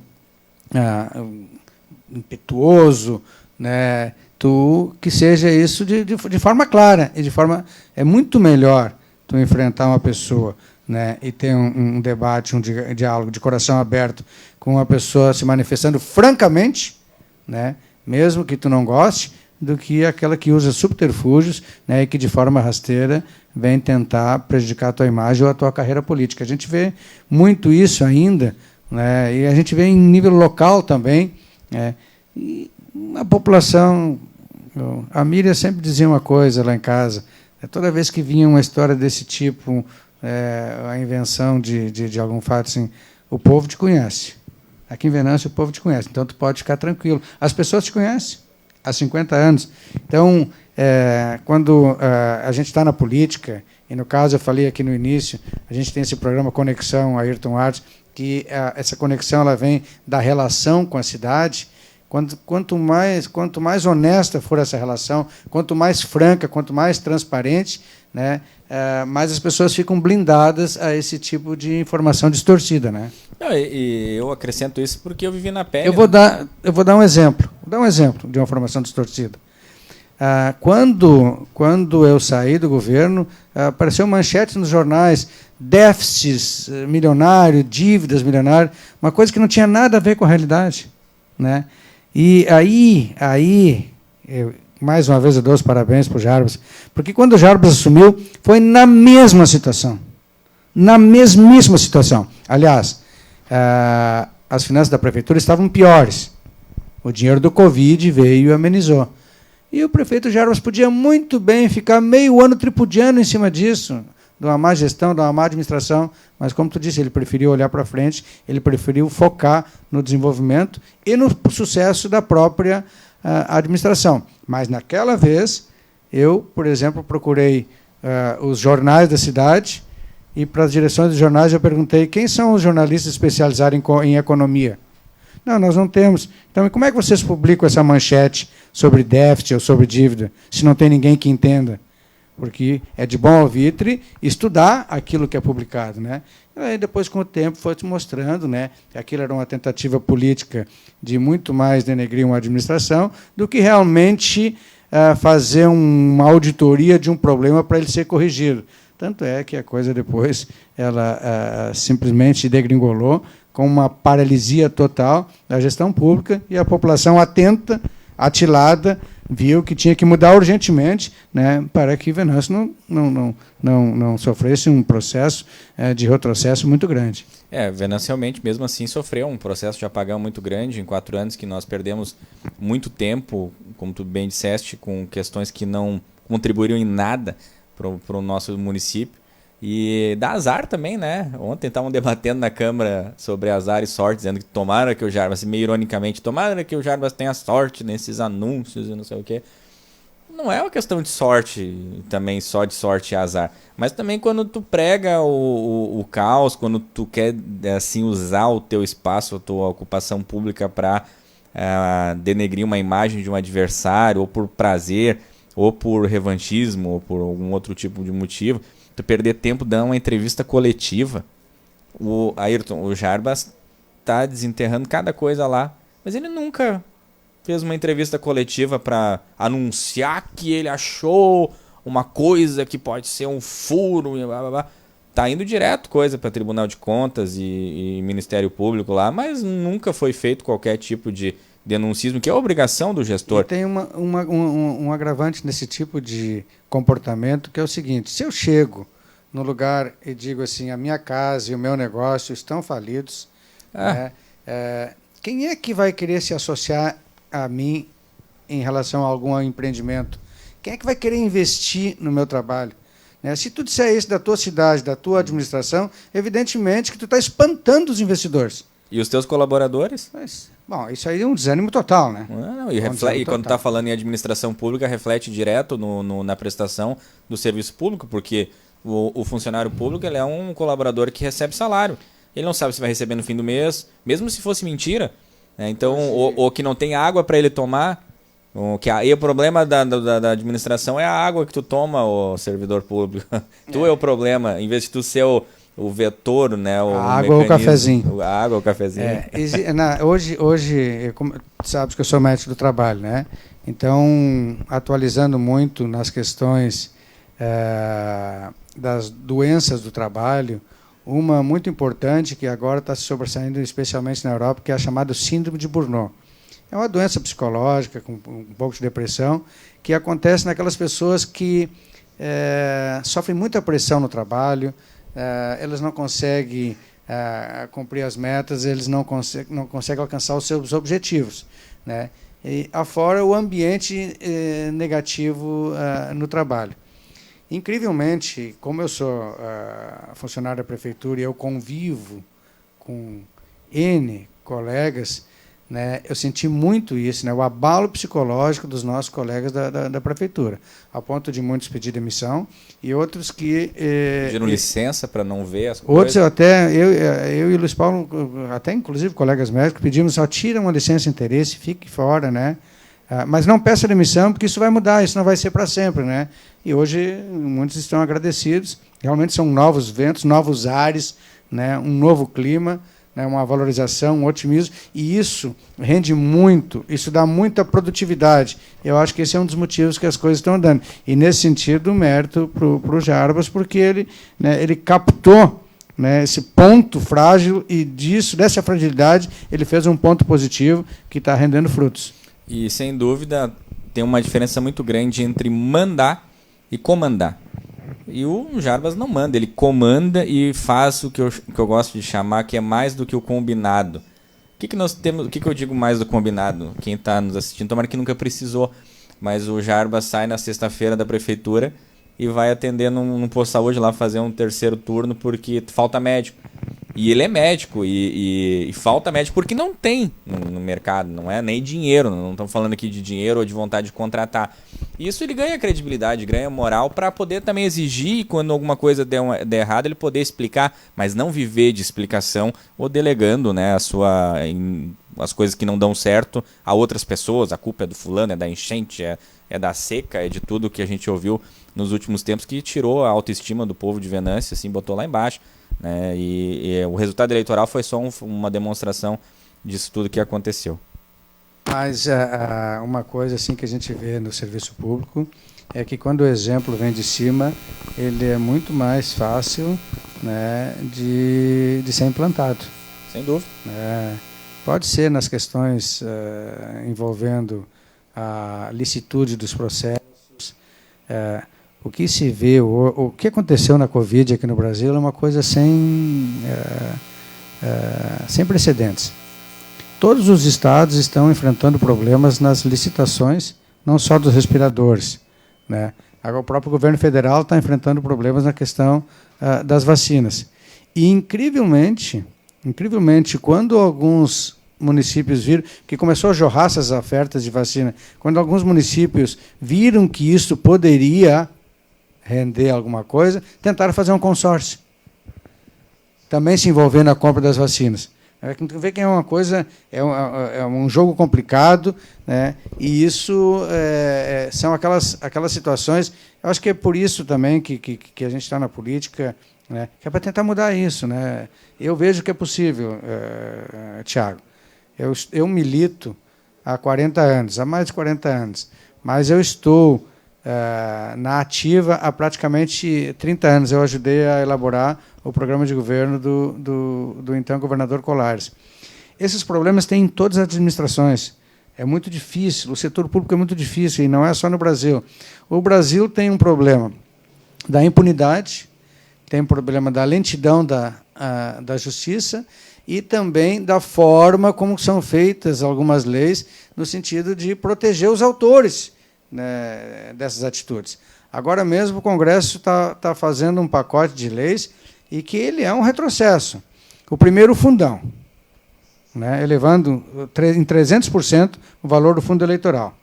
impetuoso, né, que seja isso de forma clara. E de forma, é muito melhor tu enfrentar uma pessoa, né, e ter um debate, um diálogo de coração aberto com uma pessoa se manifestando francamente, né, mesmo que tu não goste, do que aquela que usa subterfúgios, né, e que de forma rasteira vem tentar prejudicar a tua imagem ou a tua carreira política. A gente vê muito isso ainda, né, e a gente vê em nível local também, né, e a população... A Miriam sempre dizia uma coisa lá em casa, toda vez que vinha uma história desse tipo, a invenção de algum fato assim, o povo te conhece. Aqui em Venâncio o povo te conhece, então tu pode ficar tranquilo. As pessoas te conhecem há 50 anos. Então, quando a gente está na política, e no caso eu falei aqui no início, a gente tem esse programa Conexão Ayrton Artes, que essa conexão ela vem da relação com a cidade. Quanto mais honesta for essa relação, quanto mais franca, quanto mais transparente, né, mais as pessoas ficam blindadas a esse tipo de informação distorcida, né? E eu acrescento isso porque eu vivi na pele. Eu vou dar um exemplo. Vou dar um exemplo de uma informação distorcida. Quando eu saí do governo, apareceu manchetes nos jornais, déficits milionários, dívidas milionárias, uma coisa que não tinha nada a ver com a realidade, né? E aí mais uma vez eu dou os parabéns para o Jarbas, porque quando o Jarbas assumiu, foi na mesma situação. Na mesmíssima situação. Aliás, as finanças da prefeitura estavam piores. O dinheiro do Covid veio e amenizou. E o prefeito Jarbas podia muito bem ficar meio ano tripudiando em cima disso, de uma má gestão, de uma má administração, mas, como tu disse, ele preferiu olhar para frente, ele preferiu focar no desenvolvimento e no sucesso da própria administração. Mas, naquela vez, eu, por exemplo, procurei os jornais da cidade e, para as direções dos jornais, eu perguntei quem são os jornalistas especializados em economia. Não, nós não temos. Então, como é que vocês publicam essa manchete sobre déficit ou sobre dívida, se não tem ninguém que entenda? Porque é de bom alvitre estudar aquilo que é publicado, né? Aí depois, com o tempo, foi se mostrando, né, que aquilo era uma tentativa política de muito mais denegrir uma administração do que realmente fazer uma auditoria de um problema para ele ser corrigido. Tanto é que a coisa depois ela simplesmente degringolou com uma paralisia total da gestão pública e a população atenta, atilada, viu que tinha que mudar urgentemente, né, para que Venâncio não sofresse um processo de retrocesso muito grande. Venâncio realmente, mesmo assim, sofreu um processo de apagão muito grande em 4 anos, que nós perdemos muito tempo, como tu bem disseste, com questões que não contribuíram em nada para o nosso município. E dá azar também, né? Ontem estavam debatendo na Câmara sobre azar e sorte, dizendo que tomara que o Jarbas, meio ironicamente, tomara que o Jarbas tenha sorte nesses anúncios e não sei o quê. Não é uma questão de sorte também, só de sorte e azar. Mas também quando tu prega o caos, quando tu quer assim, usar o teu espaço, a tua ocupação pública para denegrir uma imagem de um adversário, ou por prazer, ou por revanchismo, ou por algum outro tipo de motivo, tu perder tempo dando uma entrevista coletiva. O Ayrton, o Jarbas está desenterrando cada coisa lá, mas ele nunca fez uma entrevista coletiva para anunciar que ele achou uma coisa que pode ser um furo, e blá, blá, blá. Tá indo direto coisa para Tribunal de Contas e Ministério Público lá, mas nunca foi feito qualquer tipo de denuncismo, que é a obrigação do gestor. E tem um agravante nesse tipo de comportamento, que é o seguinte: se eu chego no lugar e digo assim, a minha casa e o meu negócio estão falidos, né, quem é que vai querer se associar a mim em relação a algum empreendimento? Quem é que vai querer investir no meu trabalho? Né? Se tu disser isso da tua cidade, da tua administração, evidentemente que tu está espantando os investidores. E os teus colaboradores? Bom, isso aí é um desânimo total, né? E quando está falando em administração pública, reflete direto na prestação do serviço público, porque o funcionário público ele é um colaborador que recebe salário. Ele não sabe se vai receber no fim do mês, mesmo se fosse mentira. Né? Então, ou que não tem água para ele tomar. E o problema da administração é a água que tu toma, o servidor público. Tu é o problema, em vez de tu ser o vetor, né? A água ou o cafezinho. A água ou o cafezinho. Hoje, como sabes que eu sou médico do trabalho, né? Então, atualizando muito nas questões das doenças do trabalho, uma muito importante que agora está se sobressaindo especialmente na Europa, que é a chamada síndrome de Burnout. É uma doença psicológica, com um pouco de depressão, que acontece naquelas pessoas que sofrem muita pressão no trabalho, elas não conseguem cumprir as metas, eles não conseguem alcançar os seus objetivos, né? E afora o ambiente negativo no trabalho. Incrivelmente, como eu sou funcionário da prefeitura e eu convivo com N colegas, né, eu senti muito isso, né, o abalo psicológico dos nossos colegas da prefeitura, ao ponto de muitos pedir demissão e outros que... pediram licença para não ver as outros coisas? Eu e o Luiz Paulo, até inclusive colegas médicos, pedimos só tira uma licença de interesse, fique fora, né? Mas não peça demissão, porque isso vai mudar, isso não vai ser para sempre, né? E hoje muitos estão agradecidos, realmente são novos ventos, novos ares, né, um novo clima, né, uma valorização, um otimismo, e isso rende muito, isso dá muita produtividade. Eu acho que esse é um dos motivos que as coisas estão andando. E, nesse sentido, mérito para o Jarbas, porque ele captou, né, esse ponto frágil e dessa fragilidade ele fez um ponto positivo que está rendendo frutos. E, sem dúvida, tem uma diferença muito grande entre mandar e comandar. E o Jarbas não manda, ele comanda e faz o que eu gosto de chamar, que é mais do que o combinado. O que eu digo mais do combinado? Quem está nos assistindo, tomara que nunca precisou, mas o Jarbas sai na sexta-feira da prefeitura e vai atender num posto de saúde lá, fazer um terceiro turno porque falta médico. E ele é médico e falta médico porque não tem no mercado, não é nem dinheiro, não estamos falando aqui de dinheiro ou de vontade de contratar. Isso ele ganha credibilidade, ganha moral para poder também exigir, quando alguma coisa der errado, ele poder explicar, mas não viver de explicação ou delegando, né, as coisas que não dão certo a outras pessoas. A culpa é do fulano, é da enchente, é da seca, é de tudo que a gente ouviu nos últimos tempos, que tirou a autoestima do povo de Venâncio, assim, botou lá embaixo. Né? E o resultado eleitoral foi só uma demonstração disso tudo que aconteceu. Mas uma coisa assim que a gente vê no serviço público é que quando o exemplo vem de cima, ele é muito mais fácil, né, de ser implantado. Sem dúvida. Pode ser nas questões envolvendo a licitude dos processos. O que se vê, o que aconteceu na Covid aqui no Brasil é uma coisa sem precedentes. Todos os estados estão enfrentando problemas nas licitações, não só dos respiradores, né? Agora, o próprio governo federal está enfrentando problemas na questão das vacinas. E, incrivelmente, quando alguns municípios viram que começou a jorrar essas ofertas de vacina, quando alguns municípios viram que isso poderia render alguma coisa, tentaram fazer um consórcio, também se envolver na compra das vacinas. Vê que é uma coisa, é um jogo complicado, né? E isso são aquelas situações. Eu acho que é por isso também que a gente está na política, né? Que é para tentar mudar isso, né? Eu vejo que é possível, Tiago. Eu milito há 40 anos, há mais de 40 anos, mas eu estou na ativa há praticamente 30 anos. Eu ajudei a elaborar o programa de governo do então governador Colares. Esses problemas tem em todas as administrações. É muito difícil, o setor público é muito difícil, e não é só no Brasil. O Brasil tem um problema da impunidade, tem um problema da lentidão da justiça e também da forma como são feitas algumas leis, no sentido de proteger os autores, né, dessas atitudes. Agora mesmo o Congresso está fazendo um pacote de leis e que ele é um retrocesso. O primeiro, o fundão, né, elevando em 300% o valor do fundo eleitoral.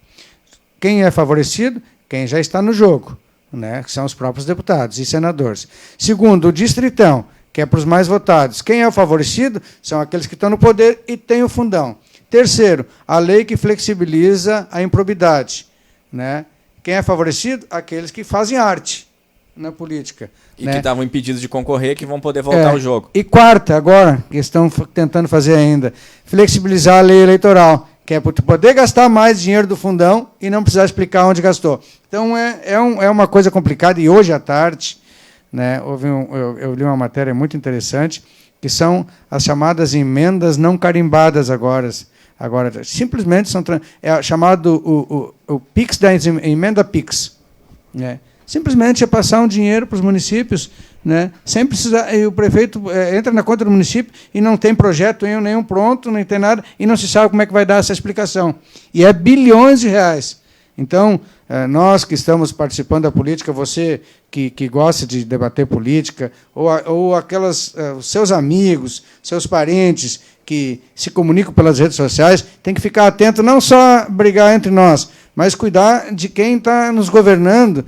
Quem é favorecido? Quem já está no jogo, né, que são os próprios deputados e senadores. Segundo, o distritão, que é para os mais votados. Quem é o favorecido? São aqueles que estão no poder e têm o fundão. Terceiro, a lei que flexibiliza a improbidade, né? Quem é favorecido? Aqueles que fazem arte na política. E que estavam impedidos de concorrer, que vão poder voltar ao jogo. E quarta, agora, que estão tentando fazer ainda, flexibilizar a lei eleitoral, que é para poder gastar mais dinheiro do fundão e não precisar explicar onde gastou. Então, é uma coisa complicada. E hoje à tarde, né, eu li uma matéria muito interessante, que são as chamadas emendas não carimbadas agora. Agora, simplesmente é chamado o PIX da emenda PIX. Né? Simplesmente é passar um dinheiro para os municípios, né? Sem precisar, e o prefeito entra na conta do município e não tem projeto nenhum pronto, nem tem nada, e não se sabe como é que vai dar essa explicação. E é bilhões de reais. Então, nós que estamos participando da política, você que gosta de debater política, ou os seus amigos, seus parentes que se comunicam pelas redes sociais, tem que ficar atento, não só brigar entre nós, mas cuidar de quem está nos governando,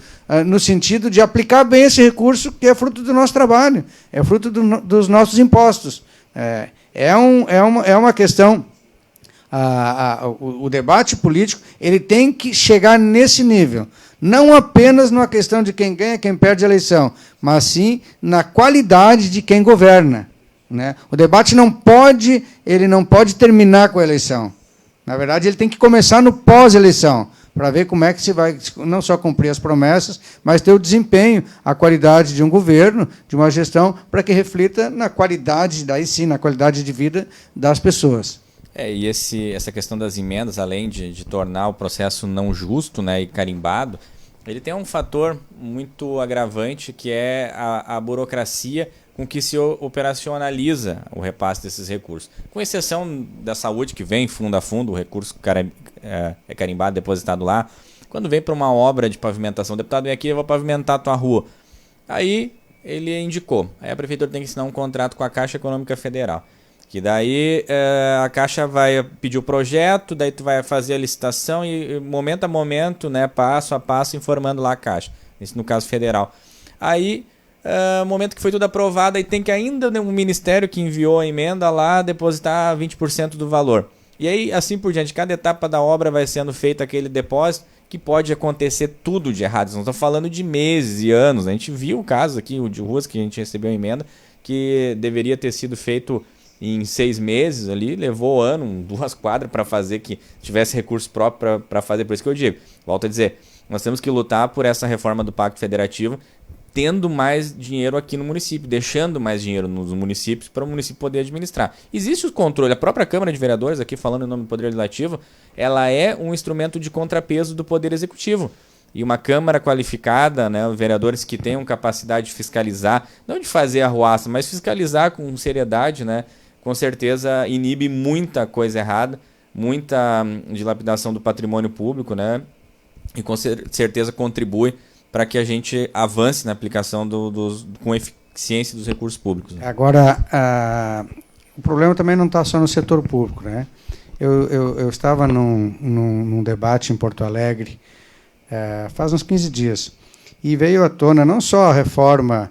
no sentido de aplicar bem esse recurso, que é fruto do nosso trabalho, é fruto dos nossos impostos. É uma questão... O debate político ele tem que chegar nesse nível, não apenas numa questão de quem ganha, quem perde a eleição, mas sim na qualidade de quem governa. Né? O debate não pode terminar com a eleição. Na verdade, ele tem que começar no pós-eleição, para ver como é que se vai não só cumprir as promessas, mas ter o desempenho, a qualidade de um governo, de uma gestão, para que reflita na qualidade, daí sim, na qualidade de vida das pessoas. E essa questão das emendas, além de tornar o processo não justo, né, e carimbado, ele tem um fator muito agravante, que é a burocracia com que se operacionaliza o repasse desses recursos. Com exceção da saúde, que vem fundo a fundo, o recurso é carimbado, depositado lá. Quando vem para uma obra de pavimentação, o deputado vem aqui, eu vou pavimentar a tua rua. Aí ele indicou. Aí a prefeitura tem que assinar um contrato com a Caixa Econômica Federal. Que daí a Caixa vai pedir o projeto, daí tu vai fazer a licitação e momento a momento, né, passo a passo, informando lá a Caixa. Isso no caso federal. Aí... momento que foi tudo aprovado, aí tem que ainda o ministério que enviou a emenda lá depositar 20% do valor. E aí, assim por diante, cada etapa da obra vai sendo feito aquele depósito, que pode acontecer tudo de errado. Não estou falando de meses e anos. A gente viu o caso aqui, o de ruas, que a gente recebeu a emenda, que deveria ter sido feito em 6 meses ali, levou ano, 2 quadras para fazer, que tivesse recurso próprio para fazer. Por isso que eu digo, volto a dizer, nós temos que lutar por essa reforma do Pacto Federativo, tendo mais dinheiro aqui no município, deixando mais dinheiro nos municípios para o município poder administrar. Existe o controle, a própria Câmara de Vereadores, aqui falando em nome do Poder Legislativo, ela é um instrumento de contrapeso do Poder Executivo. E uma Câmara qualificada, né, vereadores que tenham capacidade de fiscalizar, não de fazer arruaça, mas fiscalizar com seriedade, né, com certeza inibe muita coisa errada, muita dilapidação do patrimônio público, né, e com certeza contribui para que a gente avance na aplicação com eficiência dos recursos públicos. Né? Agora, o problema também não está só no setor público. Né? Eu estava num debate em Porto Alegre faz uns 15 dias, e veio à tona não só a reforma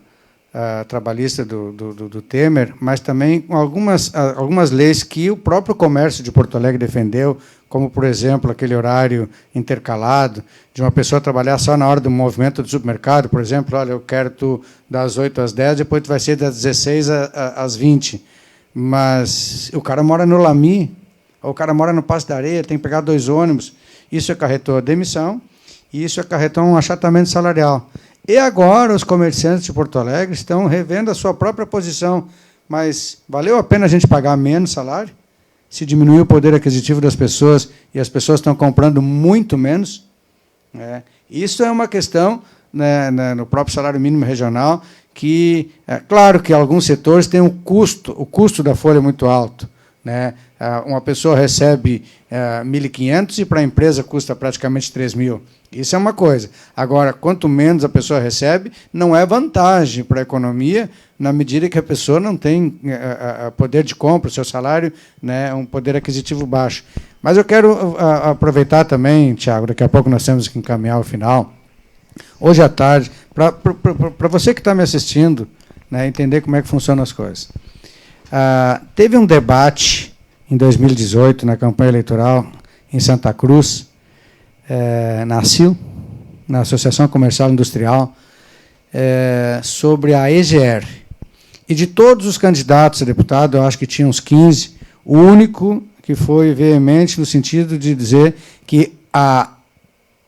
trabalhista do Temer, mas também algumas leis que o próprio comércio de Porto Alegre defendeu, como, por exemplo, aquele horário intercalado, de uma pessoa trabalhar só na hora do movimento do supermercado, por exemplo, olha, eu quero tu das 8 às 10, depois tu vai ser das 16 às 20. Mas o cara mora no Lami, ou o cara mora no Passo da Areia, tem que pegar 2 ônibus. Isso acarretou a demissão, e isso acarretou um achatamento salarial. E agora os comerciantes de Porto Alegre estão revendo a sua própria posição. Mas valeu a pena a gente pagar menos salário? Se diminuir o poder aquisitivo das pessoas e as pessoas estão comprando muito menos? Isso é uma questão, né, no próprio salário mínimo regional, que, claro que alguns setores têm o custo da folha é muito alto. Né? Uma pessoa recebe 1.500 e para a empresa custa praticamente 3.000. Isso é uma coisa. Agora, quanto menos a pessoa recebe, não é vantagem para a economia, na medida que a pessoa não tem poder de compra, o seu salário, né, um poder aquisitivo baixo. Mas eu quero aproveitar também, Tiago, daqui a pouco nós temos que encaminhar o final, hoje à tarde, para você que está me assistindo, né, entender como é que funcionam as coisas. Teve um debate em 2018, na campanha eleitoral, em Santa Cruz, na ACIL, na Associação Comercial e Industrial, sobre a EGR. E de todos os candidatos a deputado, eu acho que tinha uns 15, o único que foi veemente no sentido de dizer que a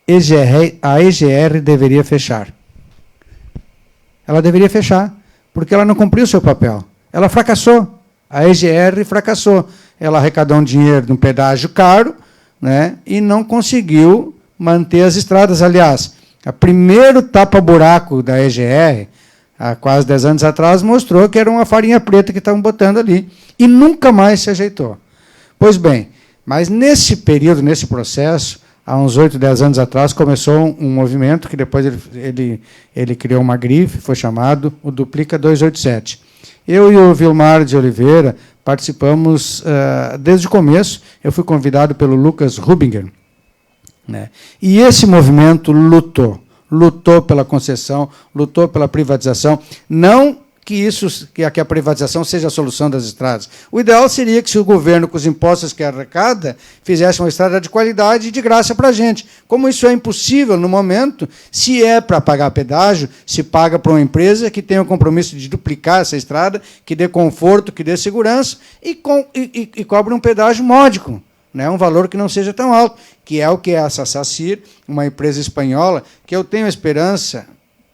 EGR deveria fechar. Ela deveria fechar, porque ela não cumpriu o seu papel. Ela fracassou. A EGR fracassou. ela arrecadou um dinheiro de um pedágio caro, né, e não conseguiu manter as estradas. Aliás, o primeiro tapa-buraco da EGR, há quase 10 anos atrás, mostrou que era uma farinha preta que estavam botando ali, e nunca mais se ajeitou. Pois bem, mas nesse período, nesse processo, há uns 8, 10 anos atrás, começou um movimento que depois ele criou uma grife, foi chamado o Duplica 287. Eu e o Vilmar de Oliveira participamos desde o começo. Eu fui convidado pelo Lucas Rubinger, né? E esse movimento lutou pela concessão, lutou pela privatização. Não que a privatização seja a solução das estradas. O ideal seria que, se o governo, com os impostos que arrecada, fizesse uma estrada de qualidade e de graça para a gente. Como isso é impossível no momento, se é para pagar pedágio, se paga para uma empresa que tenha o compromisso de duplicar essa estrada, que dê conforto, que dê segurança, e cobre um pedágio módico, né, um valor que não seja tão alto, que é o que é a SACIR, uma empresa espanhola, que eu tenho esperança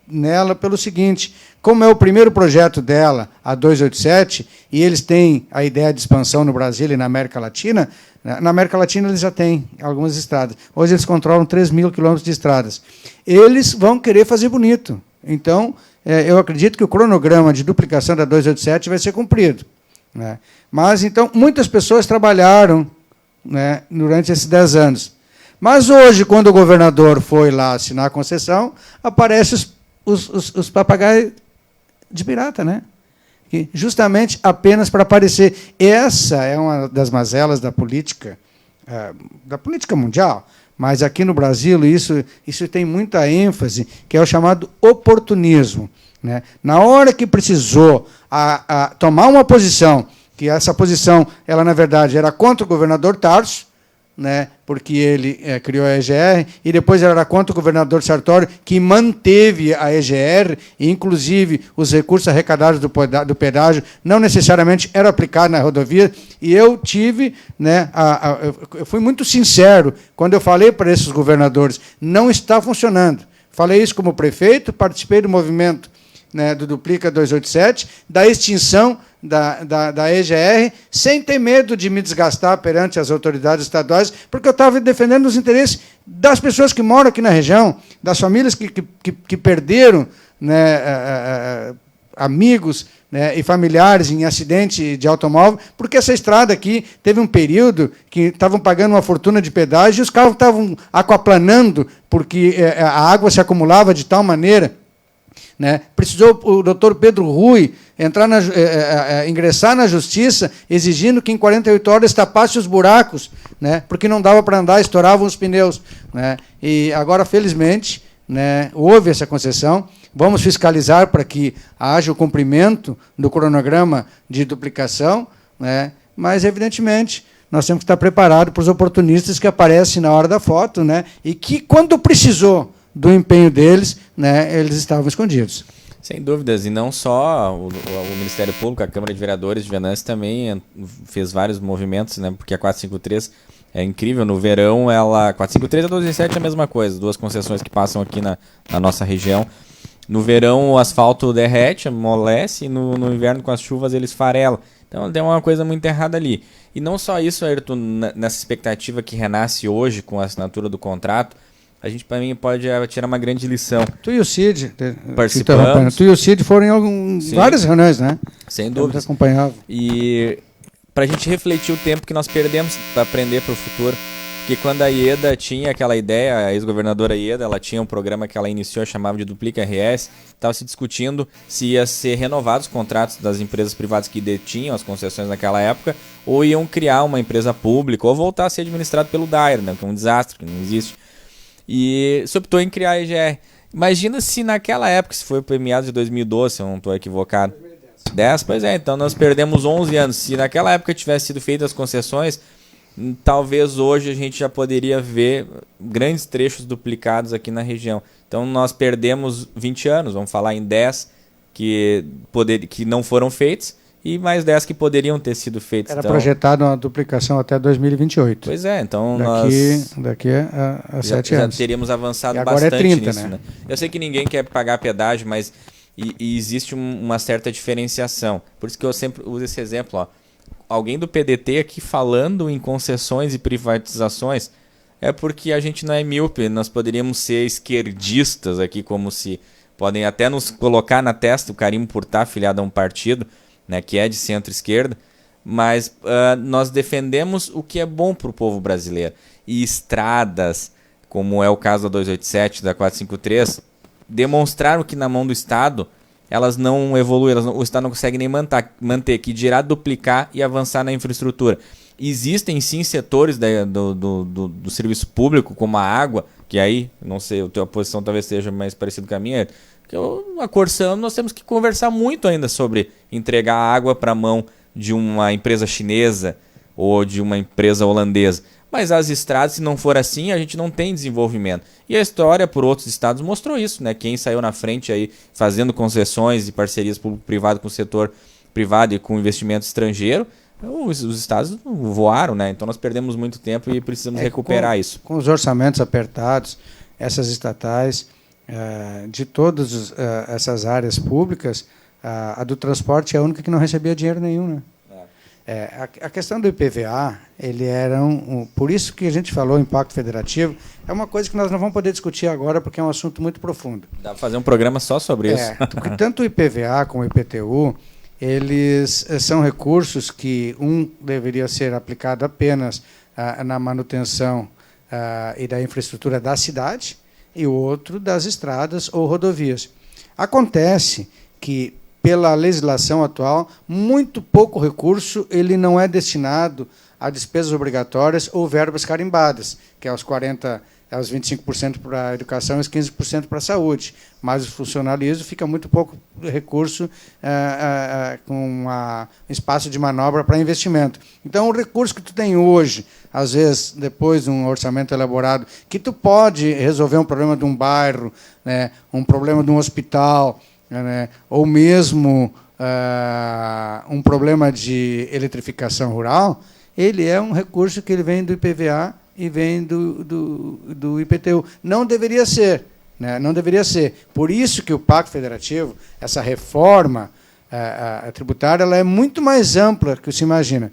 nela pelo seguinte: como é o primeiro projeto dela, a 287, e eles têm a ideia de expansão no Brasil e na América Latina, na América Latina eles já têm algumas estradas. Hoje eles controlam 3.000 quilômetros de estradas. Eles vão querer fazer bonito. Então, eu acredito que o cronograma de duplicação da 287 vai ser cumprido, né? Mas, então, muitas pessoas trabalharam, né, durante esses 10 anos. Mas hoje, quando o governador foi lá assinar a concessão, aparecem os papagaios de pirata, né? Que justamente apenas para aparecer. Essa é uma das mazelas da política mundial, mas aqui no Brasil isso tem muita ênfase, que é o chamado oportunismo, né? Na hora que precisou tomar uma posição, que essa posição, ela na verdade era contra o governador Tarso, né, porque ele criou a EGR, e depois era contra o governador Sartori, que manteve a EGR, e, inclusive, os recursos arrecadados do pedágio não necessariamente eram aplicados na rodovia. E eu tive, né, eu fui muito sincero quando eu falei para esses governadores: não está funcionando. Falei isso como prefeito, participei do movimento, né, do Duplica 287, da extinção da EGR, sem ter medo de me desgastar perante as autoridades estaduais, porque eu estava defendendo os interesses das pessoas que moram aqui na região, das famílias que perderam, né, amigos, né, e familiares em acidente de automóvel, porque essa estrada aqui teve um período que estavam pagando uma fortuna de pedágio e os carros estavam aquaplanando, porque a água se acumulava de tal maneira, né? Precisou o doutor Pedro Rui ingressar na justiça, exigindo que em 48 horas tapasse os buracos, né? Porque não dava para andar, estouravam os pneus, né? E agora, felizmente, né, houve essa concessão. Vamos fiscalizar para que haja o cumprimento do cronograma de duplicação, né? Mas, evidentemente, nós temos que estar preparados para os oportunistas que aparecem na hora da foto, né? E que, quando precisou do empenho deles, né, eles estavam escondidos. Sem dúvidas, e não só o Ministério Público, a Câmara de Vereadores de Venâncio também fez vários movimentos, né, porque a 453 é incrível. No verão, 453 e a 207 é a mesma coisa, duas concessões que passam aqui na nossa região. No verão, o asfalto derrete, amolece, e no inverno, com as chuvas, eles farelam. Então, tem uma coisa muito errada ali. E não só isso, Ayrton, nessa expectativa que renasce hoje com a assinatura do contrato, a gente também pode tirar uma grande lição. Tu e o Cid participamos. Tu e o Cid foram em várias reuniões, né? Sem dúvida. Acompanhava. E para a gente refletir o tempo que nós perdemos para aprender para o futuro. Porque quando a Ieda tinha aquela ideia, a ex-governadora Ieda, ela tinha um programa que ela iniciou, chamava de Duplica RS, estava se discutindo se ia ser renovados os contratos das empresas privadas que detinham as concessões naquela época, ou iam criar uma empresa pública, ou voltar a ser administrado pelo DAER, né, que é um desastre, que não existe. E se optou em criar a EGR. Imagina se naquela época, se foi premiado de 2012, se eu não estou equivocado. 10? Pois é, então nós perdemos 11 anos. Se naquela época tivesse sido feitas as concessões, talvez hoje a gente já poderia ver grandes trechos duplicados aqui na região. Então nós perdemos 20 anos, vamos falar em 10 que não foram feitos, e mais 10 que poderiam ter sido feitos. Era projetado uma duplicação até 2028. Pois é, então daqui a 7 anos. Já teríamos avançado e agora bastante 30, nisso, né? Eu sei que ninguém quer pagar pedágio, mas e existe uma certa diferenciação. Por isso que eu sempre uso esse exemplo. Ó. alguém do PDT aqui falando em concessões e privatizações, é porque a gente não é míope, nós poderíamos ser esquerdistas aqui, como se podem até nos colocar na testa o carimbo por estar afiliado a um partido, né, que é de centro-esquerda, mas nós defendemos o que é bom para o povo brasileiro. E estradas, como é o caso da 287, da 453, demonstraram que na mão do Estado elas não evoluem, o Estado não consegue nem manter, que dirá duplicar e avançar na infraestrutura. Existem sim setores do serviço público, como a água, que aí, não sei, a tua posição talvez seja mais parecida com a minha, que a Corsan, nós temos que conversar muito ainda sobre entregar água para a mão de uma empresa chinesa ou de uma empresa holandesa. Mas as estradas, se não for assim, a gente não tem desenvolvimento. E a história por outros estados mostrou isso, né? Quem saiu na frente aí fazendo concessões e parcerias público-privado com o setor privado e com investimento estrangeiro, os estados voaram, né? Então nós perdemos muito tempo e precisamos recuperar isso. Com os orçamentos apertados, essas estatais, de todas essas áreas públicas, a do transporte é a única que não recebia dinheiro nenhum, né? A questão do IPVA, ele era por isso que a gente falou impacto federativo, é uma coisa que nós não vamos poder discutir agora, porque é um assunto muito profundo. Dá para fazer um programa só sobre isso. Porque tanto o IPVA como o IPTU, eles são recursos que deveria ser aplicado apenas na manutenção e da infraestrutura da cidade, e o outro das estradas ou rodovias. Acontece que, pela legislação atual, muito pouco recurso ele não é destinado a despesas obrigatórias ou verbas carimbadas, que é os 25% para a educação e os 15% para a saúde. Mas o funcionalismo fica muito pouco recurso com espaço de manobra para investimento. Então, o recurso que tu tem hoje, às vezes, depois de um orçamento elaborado, que tu pode resolver um problema de um bairro, né, um problema de um hospital, né, ou mesmo um problema de eletrificação rural, ele é um recurso que ele vem do IPVA e vem do IPTU. Não deveria ser, né? Não deveria ser. Por isso que o Pacto Federativo, essa reforma tributária, ela é muito mais ampla do que se imagina.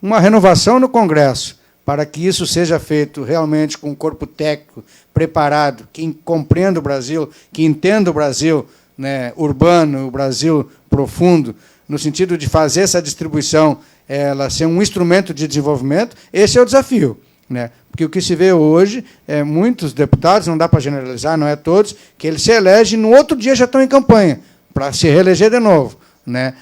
Uma renovação no Congresso, para que isso seja feito realmente com um corpo técnico preparado, que compreenda o Brasil, que entenda o Brasil, né, urbano, o Brasil profundo, no sentido de fazer essa distribuição ela ser um instrumento de desenvolvimento, esse é o desafio, né? Porque o que se vê hoje muitos deputados, não dá para generalizar, não é todos, que eles se elegem, no outro dia já estão em campanha, para se reeleger de novo, né?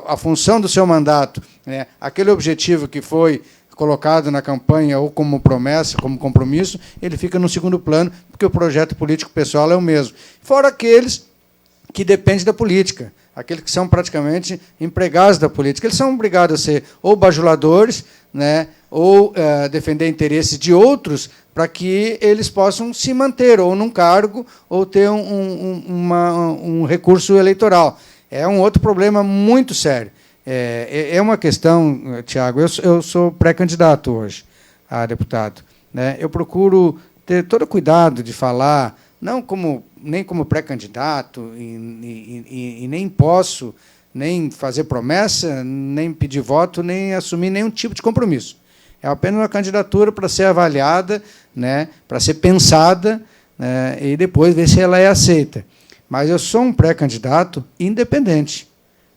A função do seu mandato, né, aquele objetivo que foi colocado na campanha ou como promessa, como compromisso, ele fica no segundo plano, porque o projeto político pessoal é o mesmo. Fora aqueles que dependem da política, aqueles que são praticamente empregados da política. Eles são obrigados a ser ou bajuladores, né, ou defender interesses de outros para que eles possam se manter ou num cargo ou ter um recurso eleitoral. É um outro problema muito sério. É uma questão, Tiago, eu sou pré-candidato hoje a deputado, né? Eu procuro ter todo o cuidado de falar, nem como pré-candidato, e nem posso nem fazer promessa, nem pedir voto, nem assumir nenhum tipo de compromisso. É apenas uma candidatura para ser avaliada, né, para ser pensada, né, e depois ver se ela é aceita. Mas eu sou um pré-candidato independente.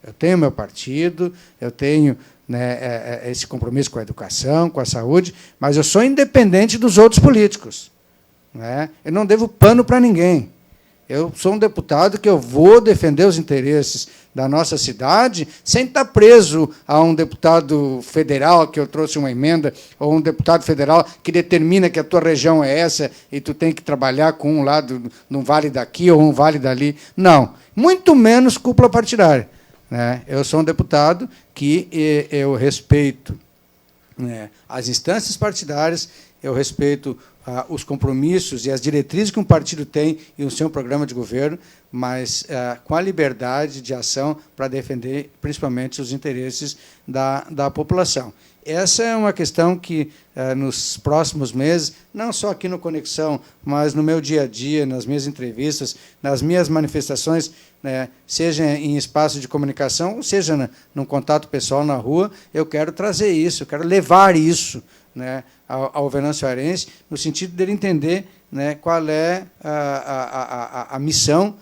Eu tenho meu partido, eu tenho, né, esse compromisso com a educação, com a saúde, mas eu sou independente dos outros políticos, né? Eu não devo pano para ninguém. Eu sou um deputado que eu vou defender os interesses da nossa cidade sem estar preso a um deputado federal que eu trouxe uma emenda, ou um deputado federal que determina que a tua região é essa e tu tem que trabalhar com um lado num vale daqui ou um vale dali. Não, muito menos cúpula partidária, né? Eu sou um deputado que eu respeito, né, as instâncias partidárias, eu respeito os compromissos e as diretrizes que um partido tem e o seu programa de governo, mas com a liberdade de ação para defender, principalmente, os interesses da população. essa é uma questão que, nos próximos meses, não só aqui no Conexão, mas no meu dia a dia, nas minhas entrevistas, nas minhas manifestações, né, seja em espaço de comunicação, ou seja num contato pessoal na rua, eu quero trazer isso, eu quero levar isso, né, ao venançoarense, no sentido dele entender, né, qual é a missão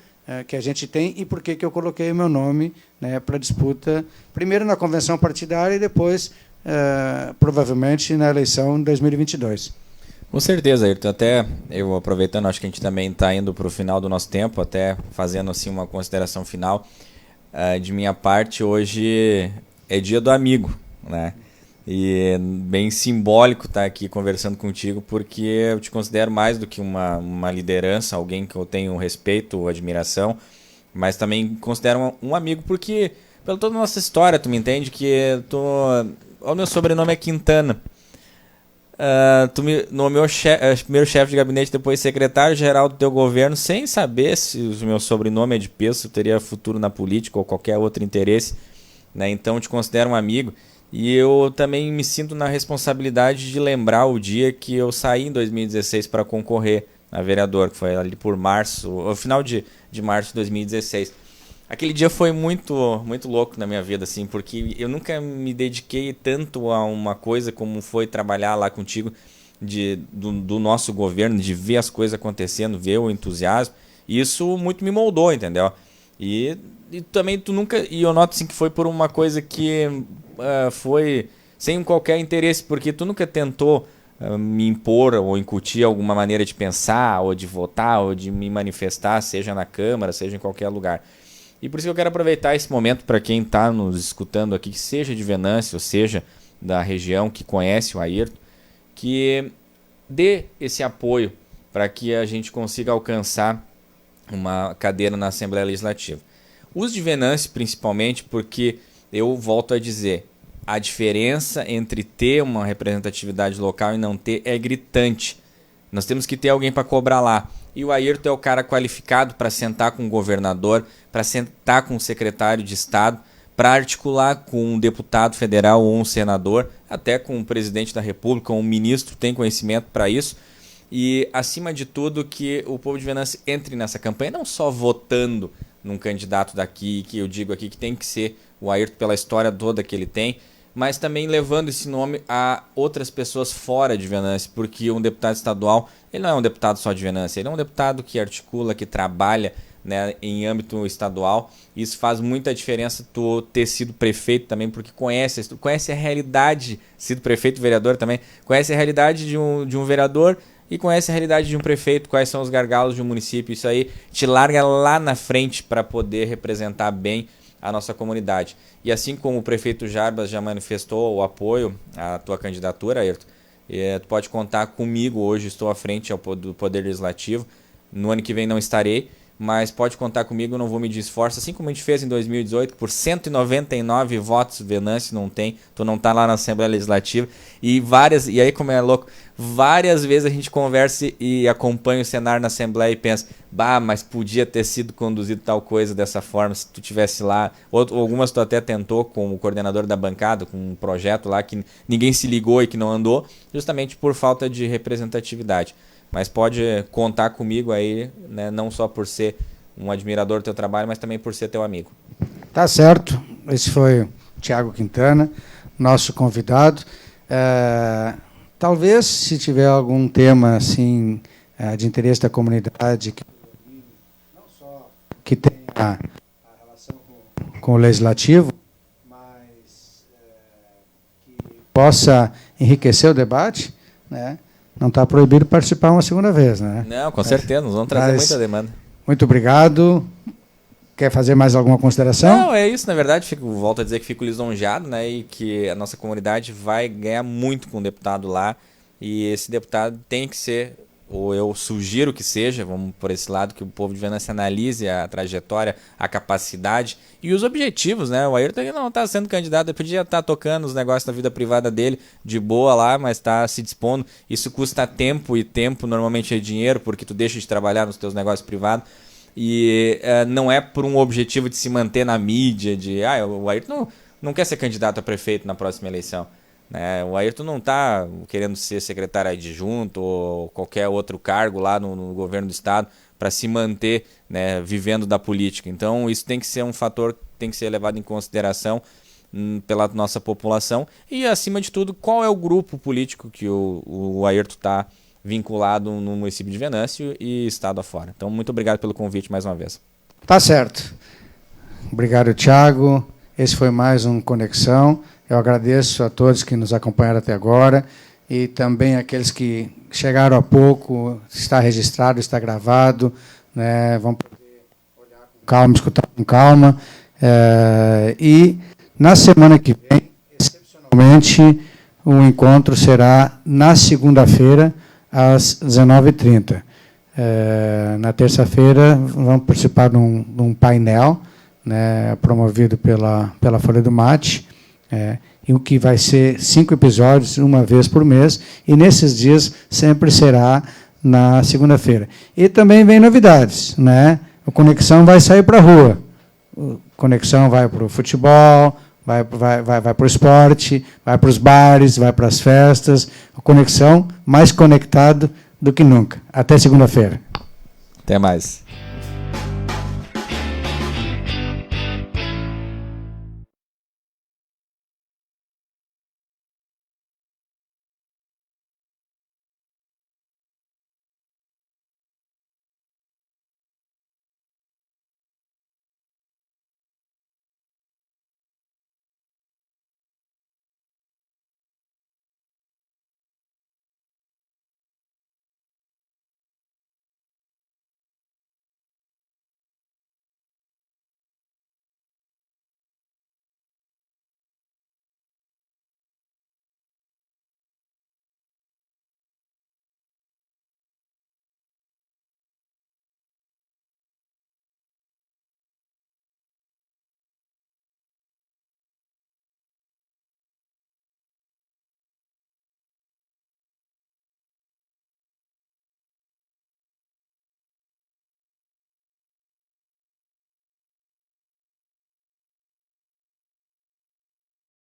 que a gente tem e por que eu coloquei o meu nome, né, para disputa, primeiro na convenção partidária e depois, provavelmente, na eleição de 2022. Com certeza, Ayrton. Até eu aproveitando, acho que a gente também está indo para o final do nosso tempo, até fazendo assim uma consideração final. De minha parte, hoje é dia do amigo, né? E é bem simbólico estar aqui conversando contigo, porque eu te considero mais do que uma liderança, alguém que eu tenho respeito, admiração, mas também considero um amigo, porque pela toda a nossa história, tu me entende que o meu sobrenome é Quintana. Tu me nomeou primeiro chefe de gabinete, depois secretário-geral do teu governo, sem saber se o meu sobrenome é de peso, se eu teria futuro na política ou qualquer outro interesse, né? Então eu te considero um amigo. E eu também me sinto na responsabilidade de lembrar o dia que eu saí em 2016 para concorrer a vereador, que foi ali por março, o final de março de 2016. Aquele dia foi muito, muito louco na minha vida, assim, porque eu nunca me dediquei tanto a uma coisa como foi trabalhar lá contigo do nosso governo, de ver as coisas acontecendo, ver o entusiasmo. E isso muito me moldou, entendeu? E também tu nunca... E eu noto assim, que foi por uma coisa que foi sem qualquer interesse, porque tu nunca tentou me impor ou incutir alguma maneira de pensar, ou de votar, ou de me manifestar, seja na Câmara, seja em qualquer lugar. E por isso que eu quero aproveitar esse momento para quem está nos escutando aqui, que seja de Venâncio, ou seja da região, que conhece o Ayrton, que dê esse apoio para que a gente consiga alcançar uma cadeira na Assembleia Legislativa. Os de Venâncio, principalmente, porque eu volto a dizer, a diferença entre ter uma representatividade local e não ter é gritante. Nós temos que ter alguém para cobrar lá. E o Ayrton é o cara qualificado para sentar com o governador, para sentar com o secretário de Estado, para articular com um deputado federal ou um senador, até com o presidente da República, ou um ministro, tem conhecimento para isso. E, acima de tudo, que o povo de Venâncio entre nessa campanha, não só votando num candidato daqui, que eu digo aqui que tem que ser o Ayrton pela história toda que ele tem, mas também levando esse nome a outras pessoas fora de Venâncio, porque um deputado estadual, ele não é um deputado só de Venâncio, ele é um deputado que articula, que trabalha, né, em âmbito estadual. Isso faz muita diferença tu ter sido prefeito também, porque conhece a realidade, sido prefeito e vereador também, conhece a realidade de um vereador e conhece a realidade de um prefeito, quais são os gargalos de um município. Isso aí te larga lá na frente para poder representar bem a nossa comunidade. E assim como o prefeito Jarbas já manifestou o apoio à tua candidatura, Ayrton, tu pode contar comigo. Hoje estou à frente do Poder Legislativo, no ano que vem não estarei, mas pode contar comigo, não vou medir esforço, assim como a gente fez em 2018, por 199 votos, Venâncio não tem, tu não tá lá na Assembleia Legislativa, e aí como é louco, várias vezes a gente conversa e acompanha o cenário na Assembleia e pensa, mas podia ter sido conduzido tal coisa dessa forma, se tu tivesse lá, algumas tu até tentou com o coordenador da bancada, com um projeto lá que ninguém se ligou e que não andou, justamente por falta de representatividade. Mas pode contar comigo aí, né, não só por ser um admirador do teu trabalho, mas também por ser teu amigo. Tá certo. Esse foi o Thiago Quintana, nosso convidado. Talvez, se tiver algum tema assim, de interesse da comunidade, não só que tenha a relação com o Legislativo, mas que possa enriquecer o debate, né? Não está proibido participar uma segunda vez, né? Não, com certeza, nós vamos trazer muita demanda. Muito obrigado. Quer fazer mais alguma consideração? Não, é isso, na verdade, volto a dizer que fico lisonjeado, né? E que a nossa comunidade vai ganhar muito com o deputado lá. E esse deputado tem que ser, ou eu sugiro que seja, vamos por esse lado, que o povo de Venâncio analise a trajetória, a capacidade e os objetivos, né? O Ayrton não está sendo candidato, ele podia estar tocando os negócios da vida privada dele de boa lá, mas está se dispondo. Isso custa tempo, e tempo normalmente é dinheiro, porque tu deixa de trabalhar nos teus negócios privados. E não é por um objetivo de se manter na mídia, o Ayrton não quer ser candidato a prefeito na próxima eleição. né? O Ayrton não está querendo ser secretário adjunto ou qualquer outro cargo lá no governo do estado para se manter, né, vivendo da política. Então isso tem que ser um fator que tem que ser levado em consideração pela nossa população. E acima de tudo, qual é o grupo político que o Ayrton está vinculado no município de Venâncio e estado afora. Então muito obrigado pelo convite mais uma vez. Tá certo. Obrigado, Thiago. Esse foi mais um Conexão. Eu agradeço a todos que nos acompanharam até agora e também aqueles que chegaram há pouco. Está registrado, está gravado, né? Vão poder olhar com calma, escutar com calma. E na semana que vem, excepcionalmente, o encontro será na segunda-feira, às 19h30. Na terça-feira, vamos participar de um painel, né, promovido pela Folha do Mate, e o que vai ser 5 episódios, uma vez por mês, e nesses dias sempre será na segunda-feira. E também vem novidades, né? O Conexão vai sair para a rua. O Conexão vai para o futebol, vai para o esporte, vai para os bares, vai para as festas. O Conexão mais conectado do que nunca. Até segunda-feira. Até mais.